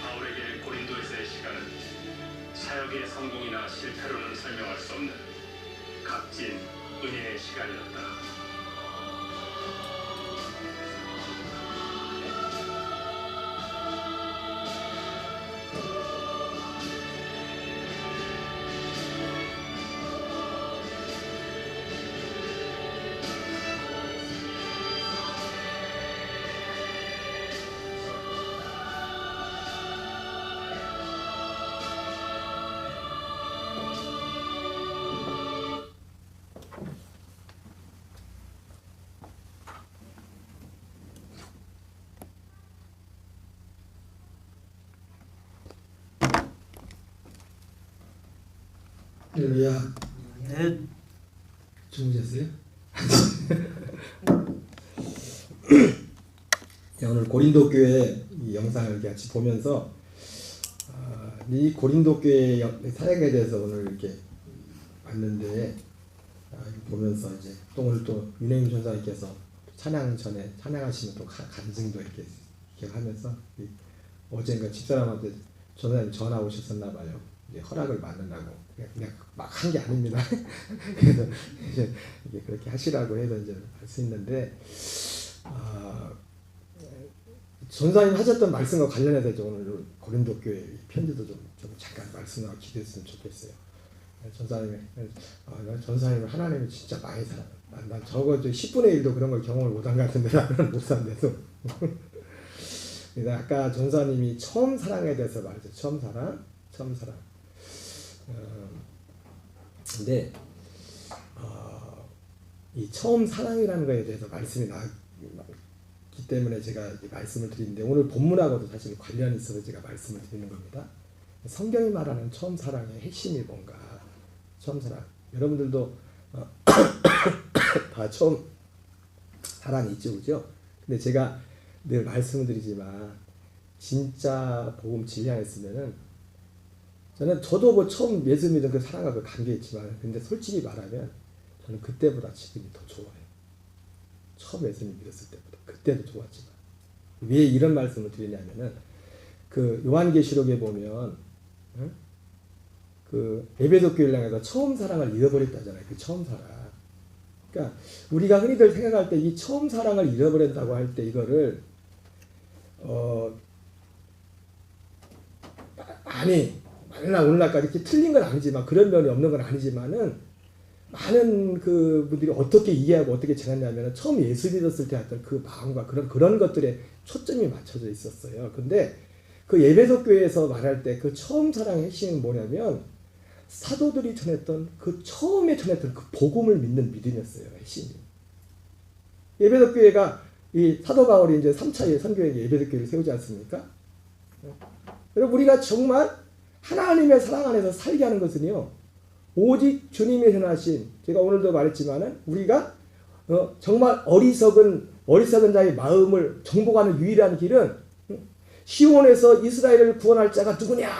바울에게 고린도에서의 시간은 사역의 성공이나 실패로는 설명할 수 없는 값진 은혜의 시간이었다. 할렐루야. 네. 주무셨어요? 오늘 고린도 교회 이 영상을 같이 보면서 이 고린도 교회 사역에 대해서 오늘 이렇게 봤는데 보면서 이제 또 오늘 또 윤혜임 전사님께서 찬양 전에 찬양하시는 또 간증도 이렇게 하면서 어젠가 집사람한테 전화 오셨었나 봐요. 이제 허락을 받는다고 그냥 막 한 게 아닙니다. 그래서 이제 이게 그렇게 하시라고 해서 이제 할 수 있는데 전사님 하셨던 말씀과 관련해서 오늘 고린도 교회 편지도 좀 잠깐 말씀하고 기도했으면 좋겠어요. 전사님은 하나님이 진짜 많이 사랑. 난 적어도 10분의 1도 그런 걸 경험을 못한 것 같은데 나는 목사인데도. 그래서 아까 전사님이 처음 사랑에 대해서 말했죠. 처음 사랑. 근데 이 처음 사랑이라는 거에 대해서 말씀이 나기 때문에 제가 말씀을 드리는데 오늘 본문하고도 사실 관련이 있어서 제가 말씀을 드리는 겁니다. 성경이 말하는 처음 사랑의 핵심이 뭔가? 처음 사랑. 여러분들도 다 처음 사랑이 있죠, 그죠? 근데 제가 늘 말씀을 드리지만 진짜 복음 진리안했으면은 저도 뭐 처음 예수 믿은 그 사랑하고 감개했지만 근데 솔직히 말하면 저는 그때보다 지금이 더 좋아요. 처음 예수님 믿었을 때보다 그때도 좋았지만 왜 이런 말씀을 드리냐면은 그 요한계시록에 보면 그 에베소 교회를 향해서 처음 사랑을 잃어버렸다잖아요. 그 처음 사랑. 그러니까 우리가 흔히들 생각할 때 이 처음 사랑을 잃어버린다고 할 때 이거를 오늘날까지 이렇게 틀린 건 아니지만 그런 면이 없는 건 아니지만은 많은 그 분들이 어떻게 이해하고 어떻게 지냈냐면은 처음 예수 믿었을 때 했던 그 마음과 그런 것들에 초점이 맞춰져 있었어요. 근데 그 에베소 교회에서 말할 때 그 처음 사랑의 핵심은 뭐냐면 사도들이 전했던 그 처음에 전했던 그 복음을 믿는 믿음이었어요. 핵심이. 에베소 교회가 이 사도 바울이 이제 3차 선교행에 에베소 교회를 세우지 않습니까? 여러분 우리가 정말 하나님의 사랑 안에서 살게 하는 것은요. 오직 주님의 현하신 제가 오늘도 말했지만은 우리가 정말 어리석은 자의 마음을 정복하는 유일한 길은 시온에서 이스라엘을 구원할 자가 누구냐?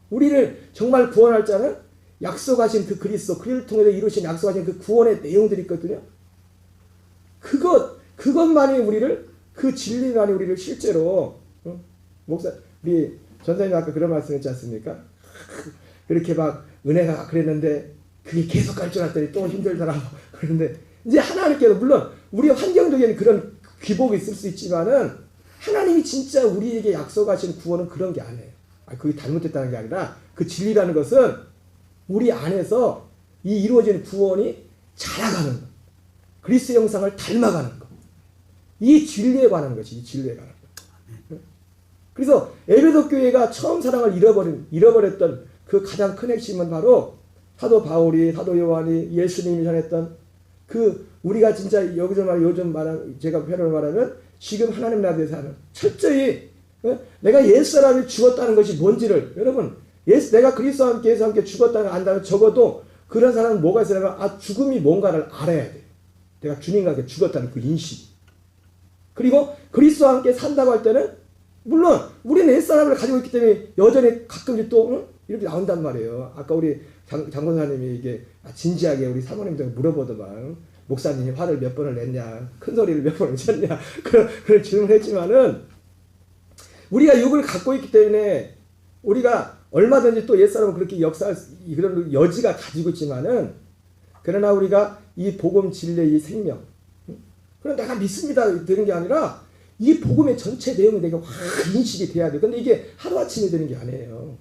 우리를 정말 구원할 자는 약속하신 그 그리스도 그를 통해서 이루신 약속하신 그 구원의 내용들이 있거든요. 그것만이 우리를 그 진리만이 우리를 실제로 목사 우리 전사님 아까 그런 말씀했지 않습니까? 그렇게 막 은혜가 그랬는데 그게 계속 갈 줄 알았더니 또 힘들더라. 그런데 이제 하나님께서 물론 우리 환경적인 그런 기복이 있을 수 있지만은 하나님이 진짜 우리에게 약속하신 구원은 그런 게 아니에요. 그게 잘못됐다는 게 아니라 그 진리라는 것은 우리 안에서 이 이루어진 구원이 자라가는 것. 그리스도의 형상을 닮아가는 것. 이 진리에 관한 것이 이 진리에 관한 것. 그래서 에베소 교회가 처음 사랑을 잃어버렸던 그 가장 큰 핵심은 바로 사도 바울이 사도 요한이 예수님이 전했던 그 우리가 진짜 여기서 요즘 말하는 제가 표현을 말하면 지금 하나님 나라에서 하는 철저히 내가 옛사람이 죽었다는 것이 뭔지를 여러분 내가 그리스도와 함께 예수와 함께 죽었다는 걸 안다면 적어도 그런 사람은 뭐가 있으냐면 죽음이 뭔가를 알아야 돼. 내가 주님과 함께 죽었다는 그 인식. 그리고 그리스도와 함께 산다고 할 때는 물론 우리는 옛사람을 가지고 있기 때문에 여전히 가끔씩 또 이렇게 나온단 말이에요. 아까 우리 장권사님이 이게 진지하게 우리 사모님들 물어보더만 목사님이 화를 몇 번을 냈냐 큰 소리를 몇 번을 쳤냐 그런 질문을 했지만은 우리가 육을 갖고 있기 때문에 우리가 얼마든지 또 옛사람은 그렇게 역사할 그런 여지가 가지고 있지만은 그러나 우리가 이 복음 진리의 이 생명 그럼 내가 믿습니다 되는 게 아니라 이 복음의 전체 내용이 내가 확 인식이 돼야 돼. 근데 이게 하루아침에 되는 게 아니에요.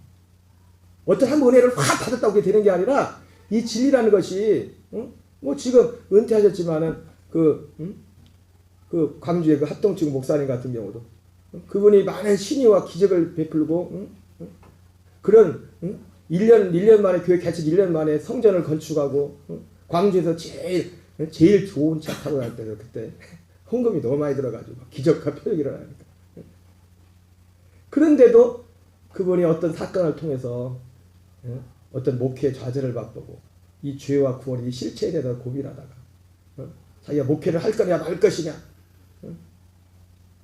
어떤 한 은혜를 확 받았다고 되는 게 아니라 이 진리라는 것이 뭐 지금 은퇴하셨지만은 그 광주의 그 합동측 목사님 같은 경우도 그분이 많은 신의와 기적을 베풀고 그런 1년 만에 교회 개척 1년 만에 성전을 건축하고 광주에서 제일 좋은 차 타고 갈 때도 그때 헌금이 너무 많이 들어가지고 기적과 표적이 일어나니까. 그런데도 그분이 어떤 사건을 통해서 어떤 목회의 좌절을 맛보고 이 죄와 구원이 실체에 대해서 고민하다가 자기가 목회를 할 거냐 말 것이냐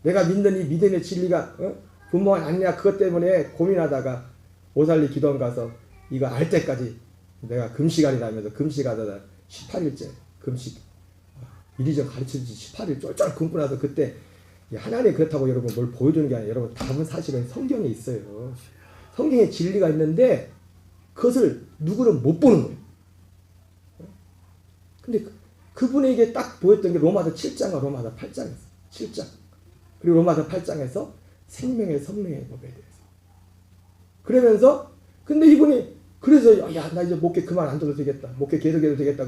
내가 믿는 이 믿음의 진리가 분명하지 않냐 그것 때문에 고민하다가 오살리 기도원 가서 이거 알 때까지 내가 금식하리라면서 금식하다가 18일째 금식 이리저리 가르쳐주지 18일 쫄쫄 굶고 나서 그때 하나님 그렇다고 여러분 뭘 보여주는 게 아니라 여러분 답은 사실은 성경에 있어요. 성경에 진리가 있는데 그것을 누구는 못 보는 거예요. 근데 그분에게 딱 보였던 게 로마서 7장과 로마서 8장이었어요. 7장. 그리고 로마서 8장에서 생명의 성령의 법에 대해서. 그러면서 근데 이분이 그래서 야, 나 이제 목회 그만 안 줘도 되겠다. 목회 계속해도 되겠다.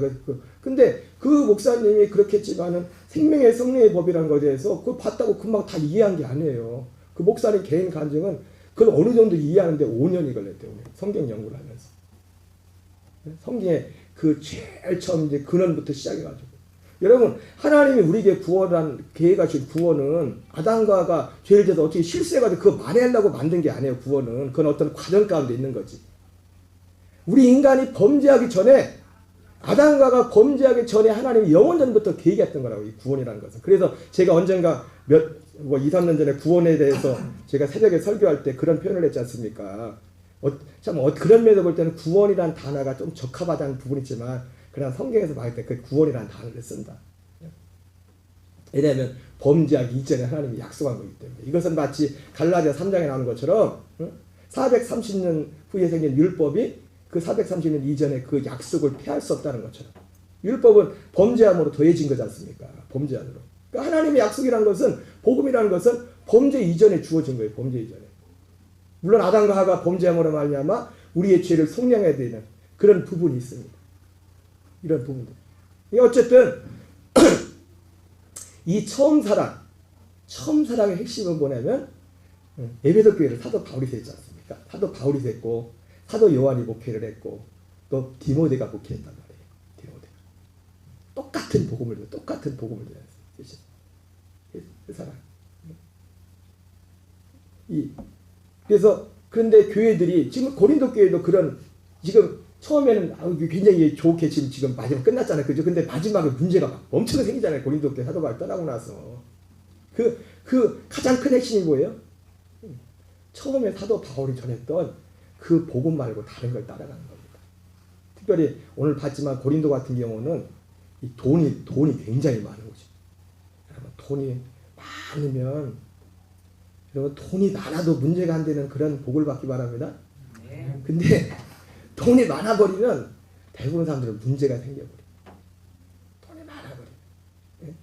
근데 그 목사님이 그렇겠지만은 생명의 성령의 법이라는 것에 대해서 그걸 봤다고 금방 다 이해한 게 아니에요. 그 목사님 개인 간증은 그걸 어느 정도 이해하는데 5년이 걸렸대요. 성경 연구를 하면서. 성경의 그 제일 처음 이제 근원부터 시작해가지고. 여러분, 하나님이 우리에게 구원한 계획하 신 구원은 아담과가 죄를 져서 어떻게 실수해가지고 그거 만회하려고 만든 게 아니에요. 구원은. 그건 어떤 과정 가운데 있는 거지. 우리 인간이 범죄하기 전에, 아담과가 범죄하기 전에 하나님이 영원전부터 계획했던 거라고, 이 구원이라는 것은. 그래서 제가 언젠가 2, 3년 전에 구원에 대해서 제가 새벽에 설교할 때 그런 표현을 했지 않습니까? 그런 면에서 볼 때는 구원이라는 단어가 좀 적합하다는 부분이 있지만, 그러나 성경에서 말할 때 그 구원이라는 단어를 쓴다. 왜냐하면 범죄하기 이전에 하나님이 약속한 거기 때문에. 이것은 마치 갈라디아 3장에 나오는 것처럼 430년 후에 생긴 율법이 그 430년 이전에 그 약속을 폐할 수 없다는 것처럼. 율법은 범죄함으로 더해진 거지 않습니까? 범죄함으로. 그러니까 하나님의 약속이라는 것은, 복음이라는 것은 범죄 이전에 주어진 거예요. 범죄 이전에. 물론 아담과 하가 범죄함으로 말미암아 우리의 죄를 속량해야 되는 그런 부분이 있습니다. 이런 부분들. 어쨌든 이 처음 사랑의 핵심은 뭐냐면 에베소 교회를 사도 바울이 세웠지 않습니까? 사도 바울이 세웠고 사도 요한이 목회를 했고 또 디모데가 목회했단 말이에요. 디모데가 똑같은 복음을 전했어요. 그 사람. 그래서 그런데 교회들이 지금 고린도 교회도 그런 지금 처음에는 굉장히 좋게 지금 마지막 끝났잖아요. 그죠? 근데 마지막에 문제가 막 엄청 생기잖아요. 고린도 교회 사도 바울 떠나고 나서. 그 가장 큰 핵심이 뭐예요? 처음에 사도 바울이 전했던 그 복음 말고 다른 걸 따라가는 겁니다. 특별히 오늘 봤지만 고린도 같은 경우는 이 돈이 굉장히 많은 거죠. 여러분, 돈이 많으면, 여러분, 돈이 많아도 문제가 안 되는 그런 복을 받기 바랍니다. 근데 돈이 많아버리면 대부분 사람들은 문제가 생겨버려요. 돈이 많아버려요. 예?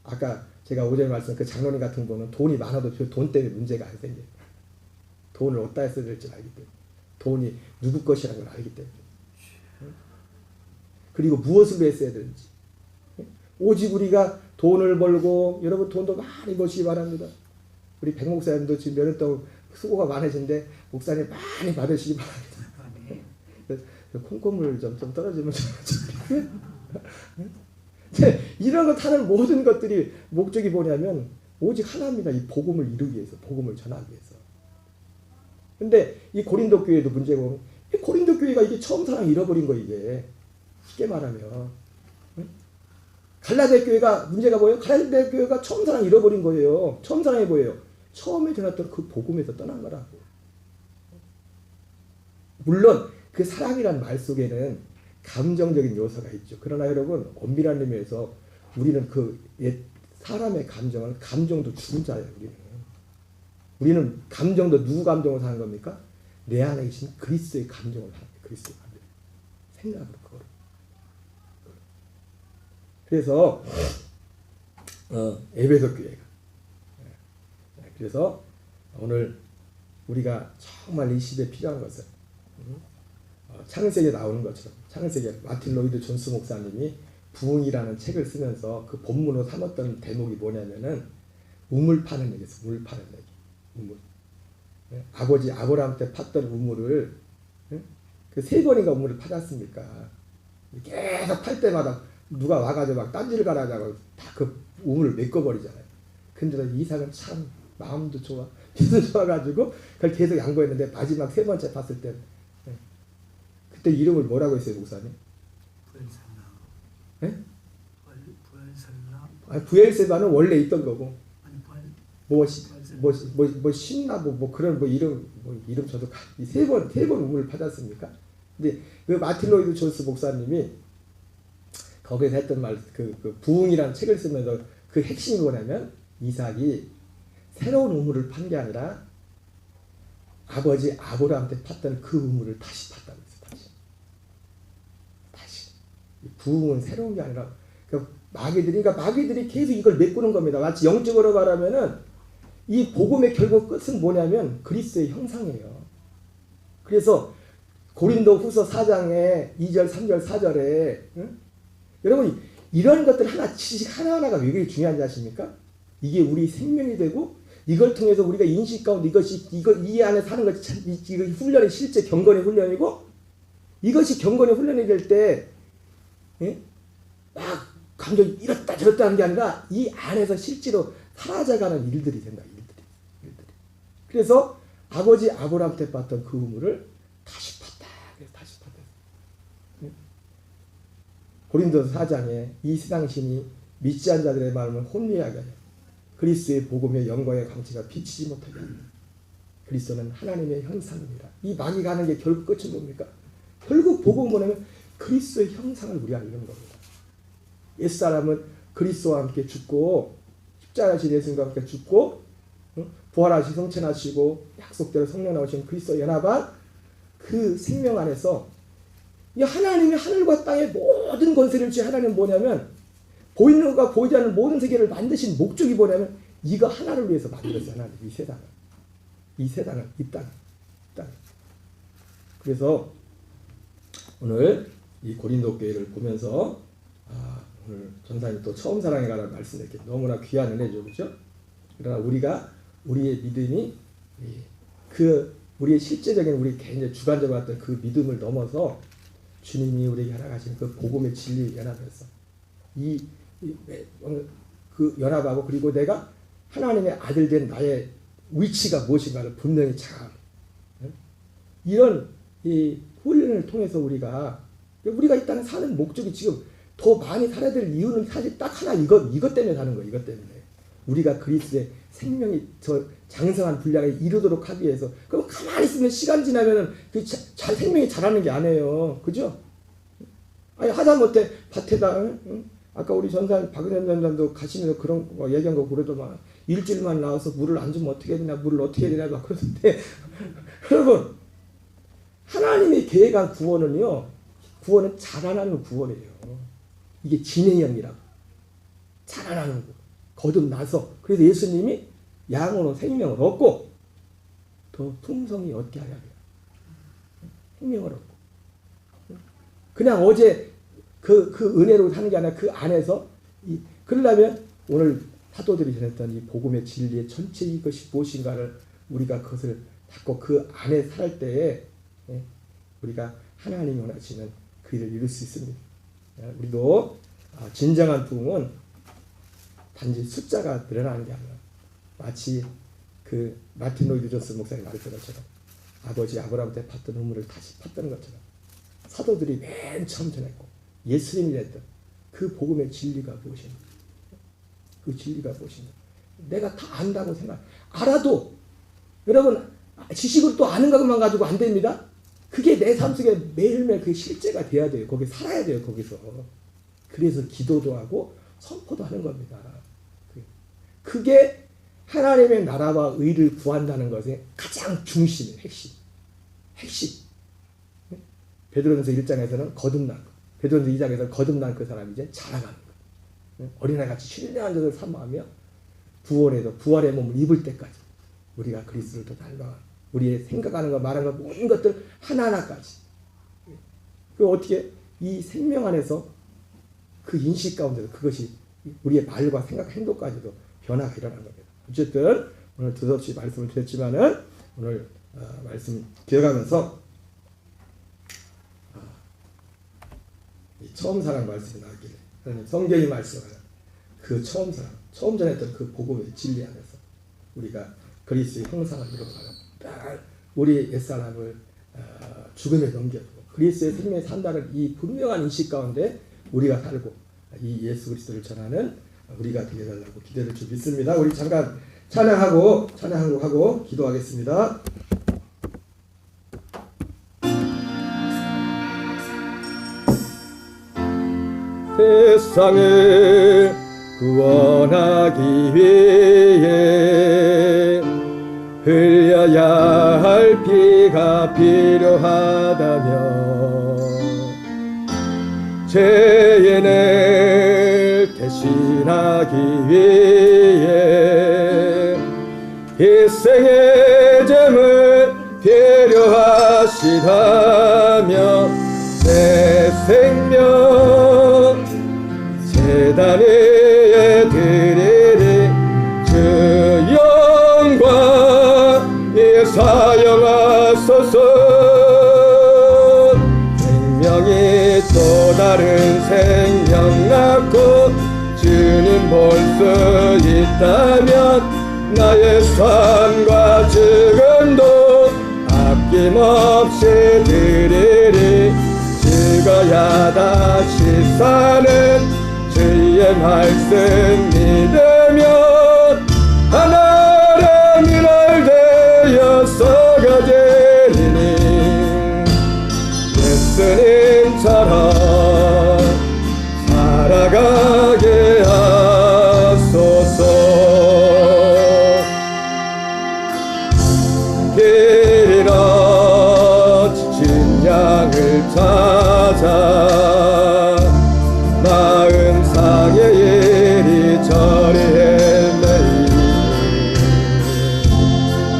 아까 제가 오전에 말씀한 그 장로님 같은 분은 돈이 많아도 돈 때문에 문제가 안 생겨요. 돈을 어디다 써야 될지 알기 때문에. 돈이 누구 것이라는 걸 알기 때문에. 그리고 무엇을 써야 되는지. 오직 우리가 돈을 벌고, 여러분 돈도 많이 버시기 바랍니다. 우리 백 목사님도 지금 몇 년 동안 수고가 많으신데 목사님 많이 받으시기 바랍니다. 콩고물 좀 떨어지면 좋겠어요. 이런 것 하는 모든 것들이 목적이 뭐냐면 오직 하나입니다. 이 복음을 이루기 위해서, 복음을 전하기 위해서. 근데 이 고린도 교회도 문제가 오면, 이 고린도 교회가 이게 처음 사랑 잃어버린 거, 이게. 쉽게 말하면. 갈라디아 교회가 문제가 뭐예요? 갈라디아 교회가 처음 사랑 잃어버린 거예요. 처음 사랑이 뭐예요? 처음에 전했던 그 복음에서 떠난 거라고. 물론 그 사랑이란 말 속에는 감정적인 요소가 있죠. 그러나 여러분, 엄밀한 의미에서 우리는 그 사람의 감정도 죽은 자예요. 우리는 감정도 누구 감정을 사는 겁니까? 내 안에 계신 그리스도의 감정을 사는 거예요. 그리스도의 감정. 생각으로 그거를. 그래서 에베소 교회가. 그래서 오늘 우리가 정말 이 시대에 필요한 것은 창세기에 나오는 것처럼, 창세기 마틴 로이드 존스 목사님이 부흥이라는 책을 쓰면서 그 본문으로 삼았던 대목이 뭐냐면은 우물 파는 얘기였어요. 우물 파는 얘기. 우물. 아버지 아브라함 때 팠던 우물을 그 3번인가 우물을 파놨습니까? 계속 팔 때마다 누가 와가지고 막 딴지를 갈아자고 다 그 우물을 메꿔버리잖아요. 근데 이삭은 참 마음도 좋아, 힘도 좋아가지고 그걸 계속 양보했는데 마지막 3번째 팠을 때 그때 이름을 뭐라고 했어요, 목사님? 부엘셀라. 부엘셀라. 아니, 부엘셀라는 원래 있던 거고. 아니, 신나 그런 이름 저도 이 3번 우물을 파졌습니까? 근데 그 마틴 로이드 존스 목사님이 거기서 했던 말, 그 부흥이라는 책을 쓰면서 그 핵심이 뭐냐면 이삭이 새로운 우물을 판 게 아니라 아버지 아브라함한테 팠던 그 우물을 다시 팠다고 했어요. 다시. 부흥은 새로운 게 아니라 마귀들이 계속 이걸 메꾸는 겁니다. 마치 영적으로 말하면은 이 복음의 결국 끝은 뭐냐면 그리스도의 형상이에요. 그래서 고린도 후서 4장에 2절, 3절, 4절에 여러분 이런 것들 지식 하나하나가 왜 그렇게 중요한지 아십니까? 이게 우리 생명이 되고 이걸 통해서 우리가 인식 가운데 이 안에 사는 것이 이거 훈련이 실제 경건의 훈련이고 이것이 경건의 훈련이 될 때 막 감정이 이렇다 저렇다 하는 게 아니라 이 안에서 실제로 사라져가는 일들이 된다. 일들이. 그래서 아버지 아브라함한테 받던 그 우물을 다시 팠다. 그래서 다시 팠다. 고린도서 4장에 이 세상 신이 믿지 않은 자들의 마음을 혼미하게 하여 그리스도의 복음의 영광의 광채가 비치지 못하게 합니다. 그리스도는 하나님의 형상입니다. 이 막이 가는 게 결국 끝은 뭡니까? 결국 복음 보내면 그리스도의 형상을 우리가 이루는 겁니다. 옛사람은 그리스도와 함께 죽고 십자가신 예수님과 함께 죽고 부활하시 성천하시고 약속대로 성령 나오신 그리스도 연합한 그 생명 안에서 이 하나님이 하늘과 땅의 모든 권세를 주신 하나님은 뭐냐면 보이는 것과 보이지 않는 모든 세계를 만드신 목적이 뭐냐면 이거 하나를 위해서 만들었어요. 하나님 이 세상을 이 땅. 그래서 오늘 이 고린도 교회를 보면서 오늘 전사님 또 처음 사랑에 관한 말씀 이렇게 너무나 귀한 은혜죠, 그렇죠? 그러나 우리의 믿음이 우리의 실제적인 우리 개인의 주관적으로 왔던 그 믿음을 넘어서 주님이 우리에게 허락하신 그 복음의 진리 연합해서 그 연합하고 그리고 내가 하나님의 아들 된 나의 위치가 무엇인가를 분명히 자각. 이런 이 훈련을 통해서 우리가 이 땅에 사는 목적이 지금 더 많이 살아야 될 이유는 사실 딱 하나 이것 때문에 사는 거예요. 이것 때문에 우리가 그리스도의 생명이 저 장성한 분량에 이르도록 하기 위해서. 그럼 가만히 있으면 시간 지나면은 그 생명이 자라는 게 아니에요. 그죠? 아니 하다못해 밭에다 아까 우리 전사님 박은현 전사님도 가시면서 그런 거 얘기한 거 그러더만 일주일만 나와서 물을 안 주면 어떻게 해야 되냐 물을 어떻게 해야 되냐 막 그러는데 여러분 하나님이 계획한 구원은 자라나는 구원이에요. 이게 진행형이라고. 자라나는 거. 거듭나서. 그래서 예수님이 양으로 생명을 얻고 더 풍성히 얻게 하려고 해요. 생명을 얻고. 그냥 어제 그 은혜로 사는 게 아니라 그 안에서 그러려면 오늘 사도들이 전했던 이 복음의 진리의 전체 이것이 무엇인가를 우리가 그것을 닫고 그 안에 살 때에 우리가 하나님이 원하시는 그 일을 이룰 수 있습니다. 우리도 진정한 부흥은 단지 숫자가 늘어나는 게 아니라 마치 그 마틴 로이드 존스 목사님 말했던 것처럼 아버지 아브라함한테 팠던 우물을 다시 팠던 것처럼 사도들이 맨 처음 전했고 예수님이 했던 그 복음의 진리가 무엇인가? 그 진리가 무엇인가? 내가 다 안다고 알아도 여러분 지식을 또 아는 것만 가지고 안 됩니다. 그게 내 삶 속에 매일매일 그게 실제가 돼야 돼요. 거기 살아야 돼요. 거기서. 그래서 기도도 하고 선포도 하는 겁니다. 그게 하나님의 나라와 의를 구한다는 것의 가장 중심이에요. 핵심. 베드로전서 1장에서는 거듭난 것. 베드로전서 2장에서는 거듭난 그 사람이 이제 자라가는 것. 어린아이같이 신령한 것을 사모하며 부활의 몸을 입을 때까지 우리가 그리스도를 더 닮아가는 우리의 생각하는 것, 말하는 것, 모든 것들 하나하나까지. 그 어떻게 이 생명 안에서 그 인식 가운데서 그것이 우리의 말과 생각, 행동까지도 변화가 일어나는 겁니다. 어쨌든 오늘 두서없이 말씀을 드렸지만은 오늘 말씀 기억하면서 이 처음 사랑 말씀이 나왔길래 하나님 성경이 말씀하는 그 처음 사랑, 처음 전했던 그 복음의 진리 안에서 우리가 그리스도의 형상을 이루어가는 우리 옛사람을 죽음에 넘겨두고 그리스도의 생명에 산다는 이 분명한 인식 가운데 우리가 살고 이 예수 그리스도를 전하는 우리가 되어달라고 기도를 좀 믿습니다. 우리 잠깐 찬양하고 기도하겠습니다. 세상을 구원하기 위해 흘려야 할 피가 필요하다며 죄인을 대신하기 위해 희생의 점은 필요하시다며 합시다며 내 생명 제단 위에 드리리 주 영광에 사용하소서. 생명이 또 다른 생명 낳고 주님 볼 수 있다면 나의 삶과 죽음도 아낌없이 드리리. 죽어야 다시 사는 주의 말씀 믿으면 하나님이 날 되어서 가지리니 예수님처럼 살아가게 하소서. 길 잃어 지친 양을 찾아 마음 상해 이리저리 헤매이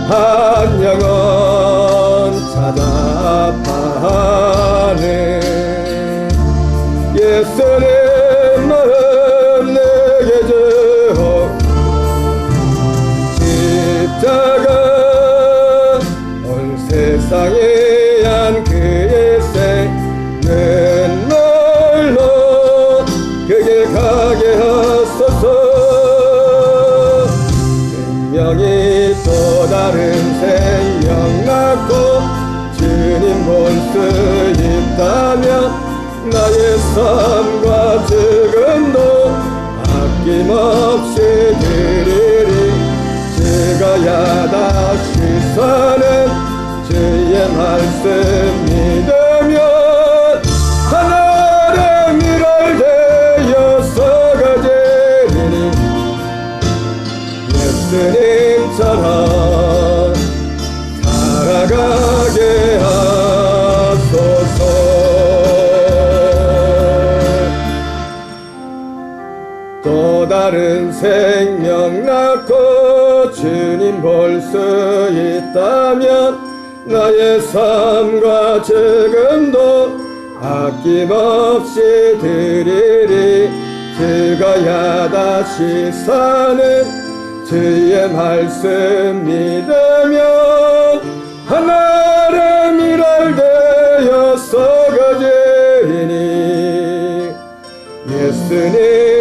한 영혼 찾아 아파하는 예수님 마음 내게 주어. 십자가 온 세상에 한 그의 생은 날로 그게 가게 하소서. 생명이 또 다른 생명 낳고 주님 볼 수 있다면 나의 삶과 죽음도 아낌없이 드리리. 죽어야 다시 사는 주의 말씀 믿으면 하나님이 날 되어서 가지리니 예수님처럼 살아가게 하소서. 또 다른 생명 낳고 주님 볼 수 있다면 나의 삶과 죽음도 아낌없이 드리리. 죽어야 다시 사는 주의 말씀 믿으면 하나님이 날 되어서 가지리니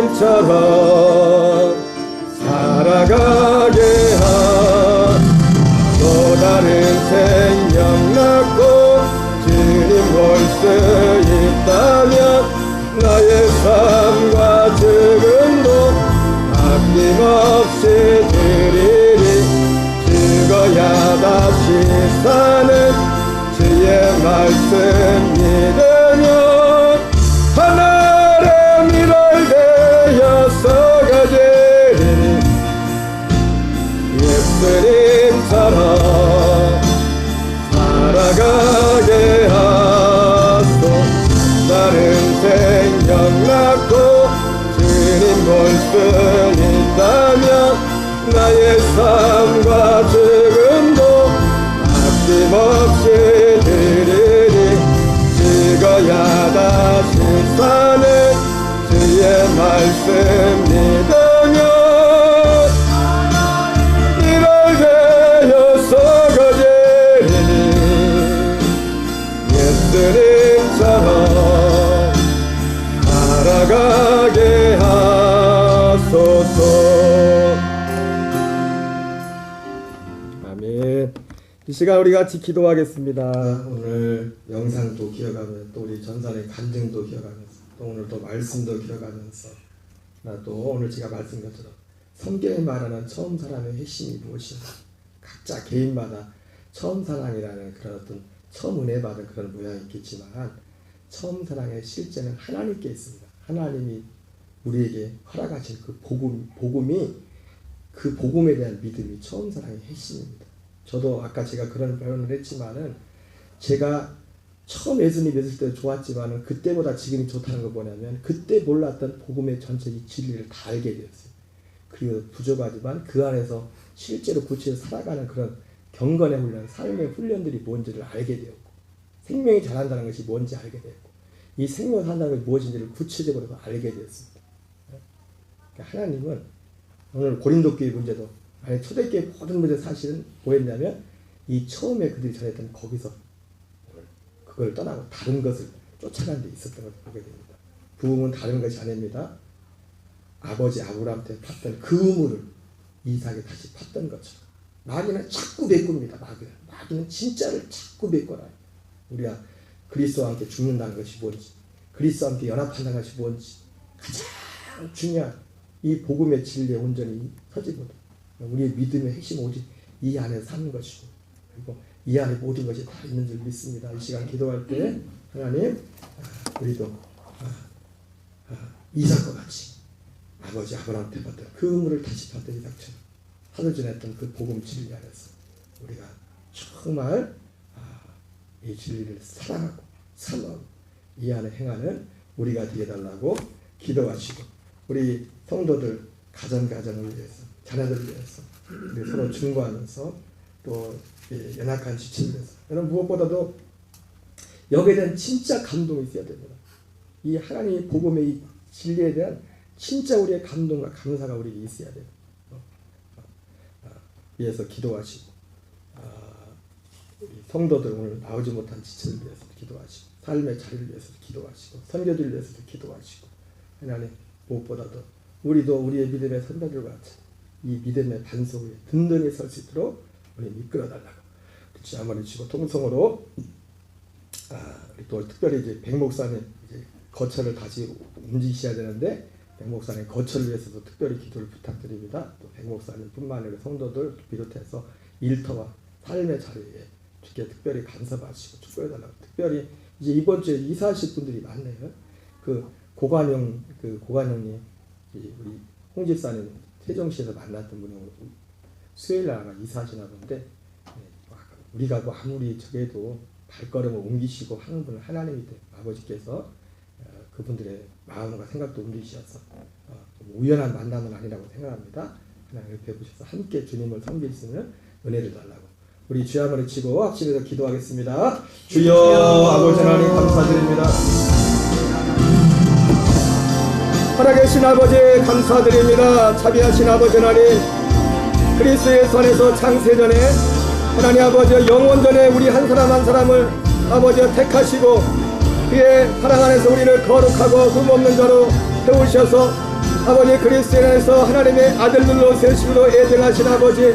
예수님처럼 살아가게 또 다른 생명 낳고 주님 볼 수 있다면 나의 삶과 죽음도 아낌없이 드리리. 죽어야 다시 사는 주의 말씀 믿으면 하나님이 날 되어서 가지리니 예수님처럼 살아가게 하소. 다른 생명 낳고 주님 볼 수 있다면 나의 삶과 죽음도 아낌없이 드리리. 죽어야 다시 사는 주의 말씀 믿으면 이날 되어서 가지리니 예수님처럼 살아가게 하소서. 아멘. 이 시간 우리 같이 기도하겠습니다. 오늘 영상도 기억하면서 또 우리 전산의 간증도 기억하면서 또 오늘 또 말씀도 기억하면서 나 또 오늘 제가 말씀한 것처럼 성경이 말하는 처음 사랑의 핵심이 무엇인가, 각자 개인마다 처음 사랑이라는 그런 어떤 처음 은혜 받은 그런 모양이 있겠지만 처음 사랑의 실제는 하나님께 있습니다. 하나님이 우리에게 허락하신 그 복음이 그 복음에 대한 믿음이 처음 사랑의 핵심입니다. 저도 아까 제가 그런 표현을 했지만은 제가 처음 예수님 믿을 때 좋았지만은 그때보다 지금이 좋다는 거 뭐냐면 그때 몰랐던 복음의 전체 이 진리를 다 알게 되었어요. 그리고 부족하지만 그 안에서 실제로 구체적으로 살아가는 그런 경건의 훈련, 삶의 훈련들이 뭔지를 알게 되었고 생명이 자란다는 것이 뭔지 알게 됐고 이 생명을 산다는 것이 무엇인지를 구체적으로 알게 되었습니다. 그러니까 하나님은 오늘 고린도 교회 문제도 아니 초대교회 모든 문제 사실은 뭐였냐면 이 처음에 그들이 전했던 거기서 그걸 떠나고 다른 것을 쫓아가는 데 있었던 것을 보게 됩니다. 부흥은 다른 것이 아닙니다. 아버지 아브라함한테 팠던 그 우물을 이삭에 다시 팠던 것처럼 마귀는 자꾸 메꿉니다. 마귀는 진짜를 자꾸 메꿔놔요. 우리가 그리스도와 함께 죽는다는 것이 뭔지 그리스도와 함께 연합한다는 것이 뭔지 가장 중요한 이 복음의 진리에 온전히 서지거든. 우리의 믿음의 핵심 오직 이 안에 사는 것이고 그리고 이 안에 모든 것이 다 있는 줄 믿습니다. 이 시간 기도할 때 하나님 우리도 이삭과 같이 아버지 아브라함한테 받던 그 의무를 다시 받던 이삭처럼 하늘전했던 그 복음 진리 안에서 우리가 정말 이 진리를 사랑하고 사모하고 이 안에 행하는 우리가 되어달라고 기도하시고 우리 성도들 가정을 위해서 자녀들을 위해서 우리 서로 증거하면서 또 연약한 지체를 위해서 여러분 무엇보다도 여기에 대한 진짜 감동이 있어야 됩니다. 이 하나님의 복음의 이 진리에 대한 진짜 우리의 감동과 감사가 우리에게 있어야 돼요. 위해서 기도하시고 우리 성도들 오늘 나오지 못한 지체를 위해서도 기도하시고 삶의 자리를 위해서도 기도하시고 선교들을 위해서도 기도하시고 하나님 무엇보다도 우리도 우리의 믿음의 선배들과 같이 이 믿음의 반석 위에 든든히 설 수 있도록 우리 이끌어달라고 그렇지 아무리 치고 통성으로 우리 또 특별히 이제 백 목사님 이제 거처를 다시 움직이셔야 되는데 백 목사님 거처를 위해서도 특별히 기도를 부탁드립니다. 또 백 목사님뿐만 아니라 성도들 비롯해서 일터와 삶의 자리에 주께 특별히 간섭하시고 축복해달라고 특별히 이제 이번 주에 이사하실 분들이 많네요. 그 고관영님 우리 홍 집사님 세종시에서 만났던 분이 수요일 날 아마 이사하시나 본데 우리가 뭐 아무리 저게도 발걸음을 옮기시고 하는 분은 하나님이 돼 아버지께서 그분들의 마음과 생각도 옮기셔서 우연한 만남은 아니라고 생각합니다. 하나님 옆에 보셔서 함께 주님을 섬길 수 있는 은혜를 달라고 우리 주여 한번 외치고 합심해서 기도하겠습니다. 주여 아버지 하나님 감사드립니다. 살아계신 아버지 감사드립니다. 자비하신 아버지 하나님 그리스도의 손에서 창세전에 하나님 아버지 영원전에 우리 한 사람 한 사람을 아버지 택하시고 그의 사랑 안에서 우리를 거룩하고 흠없는 자로 세우셔서 아버지 그리스도 안에서 하나님의 아들들로 세우시고 예정하신 아버지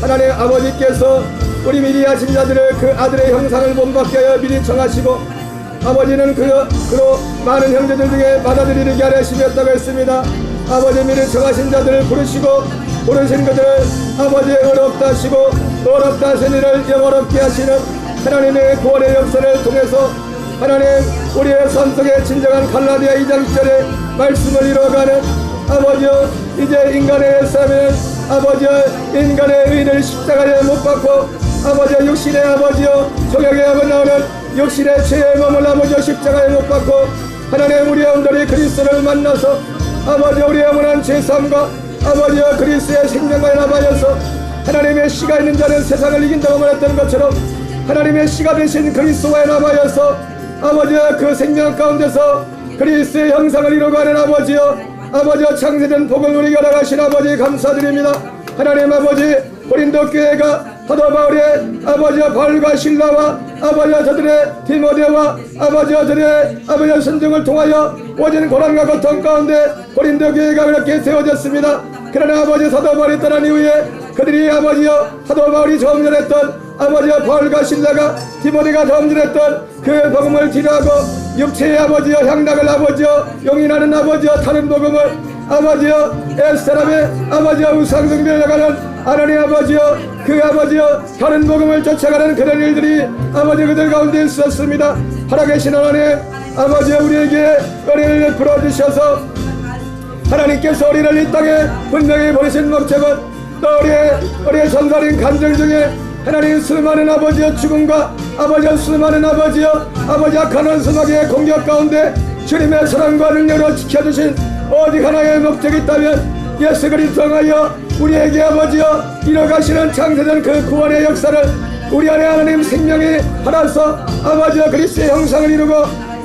하나님 아버지께서 우리 미리 하신 자들을 그 아들의 형상을 본받게 하여 미리 정하시고 아버지는 그로 많은 형제들 중에 받아들이게 하려 하심이었다고 했습니다. 아버지 미리 정하신 자들을 부르시고 부르신 그들을 아버지 어렵다 하시고 어렵다 하신 일을 영어롭게 하시는 하나님의 구원의 역사를 통해서 하나님 우리의 삶 속에 진정한 갈라디아 2장 1절의 말씀을 이루어가는 아버지여 이제 인간의 삶은 아버지여 인간의 의를 십자가에 못 박고 아버지여 육신의 아버지여 정욕에 한번 나오는 육신의 죄의 몸을 아버지여 십자가에 못 박고 하나님 우리 영들이 그리스도를 만나서 아버지여 우리의 영원한 죄사함과 아버지여 그리스도의 생명과 연합하여서 하나님의 씨가 있는 자는 세상을 이긴다고 말했던 것처럼 하나님의 씨가 되신 그리스도와 연합하여서 아버지여 그 생명 가운데서 그리스도의 형상을 이루어가는 아버지여 창세전 복을 우리에게 허락하신 아버지 감사드립니다. 하나님 아버지 고린도 교회가 사도 바울의 아버지여 바울과 실라와 아버지여 저들의 디모데와 아버지여 저들의 아버지여 선정을 통하여 오진 고난과 고통 가운데 고린도 교회가 그렇게 세워졌습니다. 그러나 아버지 사도 바울이 떠난 이후에 그들이 아버지여 사도 바울이 처음 전했던 아버지여 바울과 실라가 디모데가 처음 전했던 그 복음을 뒤로하고 육체의 아버지여 향락을 아버지여 용인하는 아버지여 다른 복음을 아버지여 에스테람의 아버지여 우상숭배를 나가는 하나님 아버지여 그 아버지여 다른 복음을 쫓아가는 그런 일들이 아버지 그들 가운데 있었습니다. 살아계신 하나님 아버지여 우리에게 은혜를 베풀어 주셔서 하나님께서 우리를 이 땅에 분명히 보내신 목적은 또 우리의 전사인 간증 중에 하나님 수많은 아버지여 죽음과 아버지여 수많은 아버지여 아버지 악한 원수마귀의 공격 가운데 주님의 사랑과 능력으로 지켜주신 오직 하나의 목적이 있다면 예수 그리스도 통하여 우리에게 아버지여 이뤄가시는 창세전 그 구원의 역사를 우리 안에 하나님 생명이 하나서 아버지와 그리스도의 형상을 이루고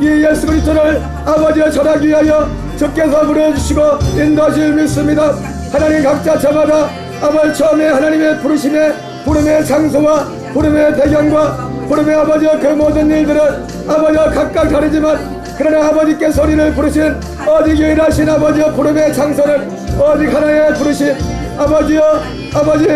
이 예수 그리스도를 아버지와 전하기 위하여 주께서 부르주시고 인도하실 믿습니다. 하나님 각자 저마다 아버지 처음에 하나님의 부름의 장소와 부름의 배경과 부름의 아버지와 그 모든 일들은 아버지와 각각 다르지만 그러나 아버지께서 우리를 부르신 오직 유일하신 아버지와 부름의 장소는 오직 하나의 부르신 아버지여 아버지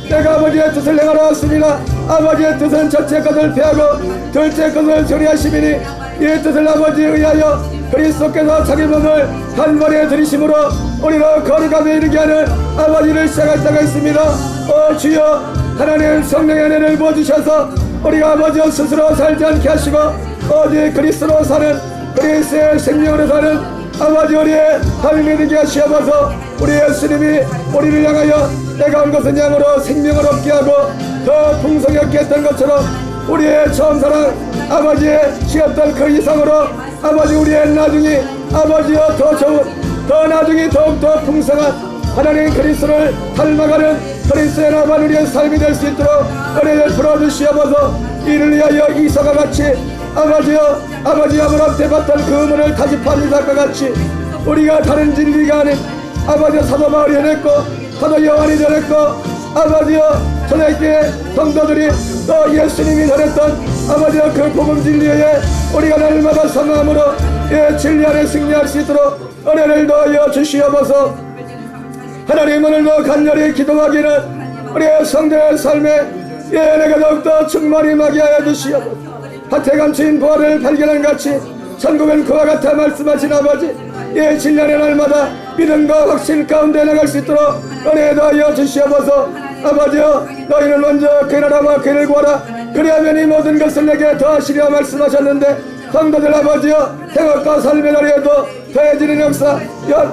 내가 아버지의 뜻을 행하러 왔습니다. 아버지의 뜻은 첫째 것을 피하고 둘째 것을 처리하심이니 이 뜻을 아버지에 의하여 그리스도께서 자기 몸을 단번에 들이심으로 우리로 거룩함에 이르게 하는 아버지를 시작할 때가 있습니다. 주여 하나님 성령의 은혜를 부어주셔서 우리가 아버지와 스스로 살지 않게 하시고 오직 그리스도로 사는 그리스도의 생명으로 사는 아버지 우리의 삶이 되게 하시옵소서. 우리 예수님이 우리를 향하여 내가 온 것은 양으로 생명을 얻게 하고 더 풍성하게 했던 것처럼 우리의 처음 사랑 아버지의 시었던 그 이상으로 아버지 우리의 나중이 아버지여 더 좋은 더 나중이 더욱더 풍성한 하나님 그리스도를 닮아가는 그리스도의 나만 우리의 삶이 될 수 있도록 은혜를 풀어주시옵소서. 이를 위하여 이사가 같이 아버지여 아버지 아브라함 때 받던 그 의문을 다집한 이삭과 같이 우리가 다른 진리가 아닌 아버지여 사도 바울이 전했고 사도 요한이 전했고 아버지여 초대교회 성도들이 또 예수님이 전했던 아버지여 그 복음 진리에 우리가 날마다 성함으로 이 진리 안에 승리할 수 있도록 은혜를 더하여 주시옵소서. 하나님 오늘도 간절히 기도하기는 우리의 성도의 삶에 내가 더욱더 충만히 임하게 하여 주시옵소서. 밭에 감추인 부활을 발견한 같이 천국은 그와 같아 말씀하신 아버지 이 진리의 날마다 믿음과 확신 가운데 나갈 수 있도록 은혜 더하여 주시옵소서. 아버지여 너희는 먼저 그 나라와 그를 구하라 그리하면 이 모든 것을 내게 더하시리라 말씀하셨는데 성도들 아버지여 행악과 삶의 날에도 더해지는 역사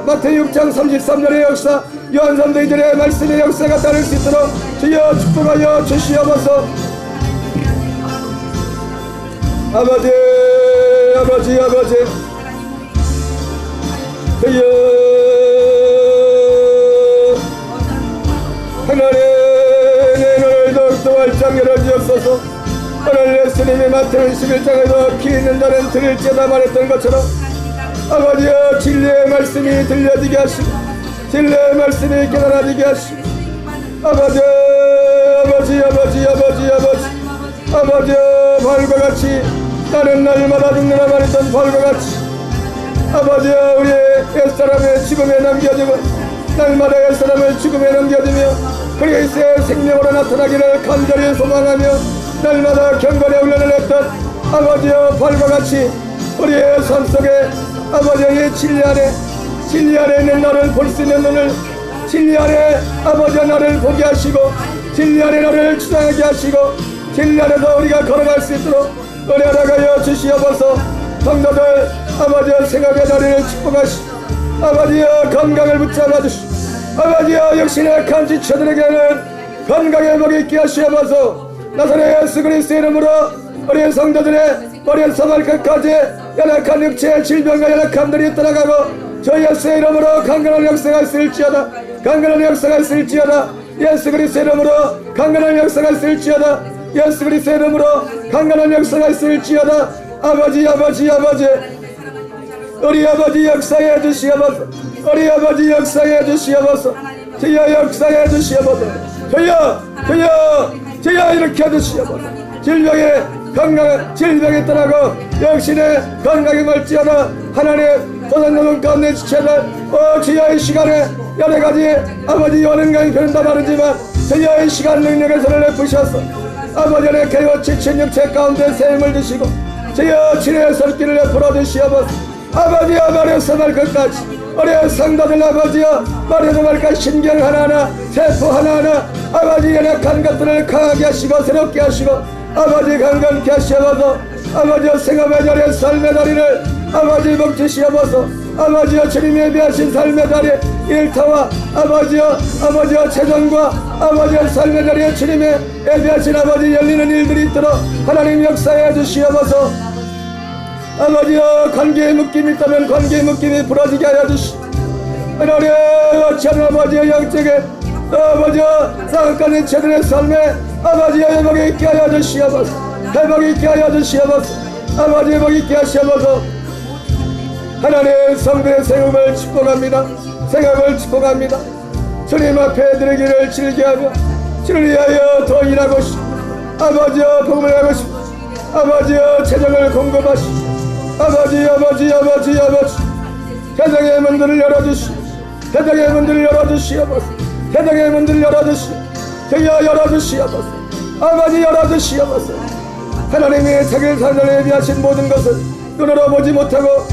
마태복음 6장 33절의 역사 요한전서 2절의 말씀의 역사가 따를 수 있도록 주여 축복하여 주시옵소서. 아버지 주여 하나님 내 눈을 더욱더 활짝 열어주옵소서. 오늘 예수님이 마태복음 11장에서 귀 있는 자는 들을지어다 말했던 것처럼 아버지여 진리의 말씀이 들려지게 하시고 진리의 말씀이 깨달아지게 하시고 아버지여 벌과 같이 나는 날마다 죽느라 말했던 벌과 같이 아버지여 우리의 옛사람의 죽음에 남겨지고 날마다 옛사람을 죽음에 남겨지며 그리스도의 생명으로 나타나기를 간절히 소망하며 날마다 경건의 훈련을 했던 아버지여 벌과 같이 우리의 삶 속에 아버지의 진리 안에 있는 나를 볼 수 있는 눈을 진리 안에 아버지여 나를 보게 하시고 진리 안에 나를 주장하게 하시고 진리 안에서 우리가 걸어갈 수 있도록 은혜하여 주시옵소서. 성도들 아버지여 생각의 자리를 축복하시고 아버지여 건강을 붙잡아 주시고 아버지여 역시나 간지쳐들에게는 건강의 복이 있게 하시옵소서. 나사렛 예수 그리스도의 이름으로 우리 성도들의 머리에서 발끝까지 연약한 육체의 질병과 연약함들이 떠나가고 저 예수의 이름으로 강건한 역사가 있을지어다. 강건한 역사가 있을지어다. 예수 그리스도의 이름으로 강건한 역사가 있을지어다. 예수 그리스도의 이름으로 강건한 역사가 있을지어다. 아버지 우리 아버지 역사해 주시옵소서. 우리 아버지 역사해 주시옵소서. 주여 역사해 주시옵소서. 주여 일으켜 주시옵소서. 질병이 떠나고 역신의 건강이 멀지어다. 하나님 도전노동 가운데 지체는 주여 이 시간에 여러가지 아버지 연은강이 변한다 말하지만 주여 이 시간 능력의 손을 내푸셔서 아버지의 개와 지친 육체 가운데 샘을 드시고 주여 치료의 손길을 내풀어 주시옵소서. 아버지여 머리에서 발끝까지 우리 성도들 아버지여 머리에서 발끝 신경 하나하나 세포 하나하나 아버지 연약한 것들을 강하게 하시고 새롭게 하시고 아버지 강건케 하시옵소서. 아버지여 생업의 자리에 삶의 자리를 아버지 먹주시옵소서. 아버지여 주님이 예비하신 삶의 자리 일터와 아버지여 재정과 아버지여 삶의 자리에 주님의 예비하신 아버지 열리는 일들이 있도록 하나님 역사해 주시옵소서. 아버지여 관계에 묶임이 있다면 관계의 묶임이 부러지게 하여 주시고 하나님 어찌하는 아버지여 영적인 아버지여 사역하는 제들의 삶에 아버지여 회복이 있게 하여 주시옵소서. 회복이 있게 하여 주시옵소서. 아버지 회복이 있게 하시옵소서. 하나님 성도의 생업을 축복합니다. 생업을 축복합니다. 주님 앞에 드리기를 즐겨하며 주를 위하여 더 일하고 싶고 아버지여 복음을 하고 싶고 아버지여 재정을 공급하시고 아버지 세상의 문들을 열어주시오. 세상의 문들을 열어주시옵소서. 세상의 문들을 열어주시오. 주여 열어주시옵소서. 아버지 열어주시옵소서. 하나님이 자기를 사람을 예비하신 모든 것을 눈으로 보지 못하고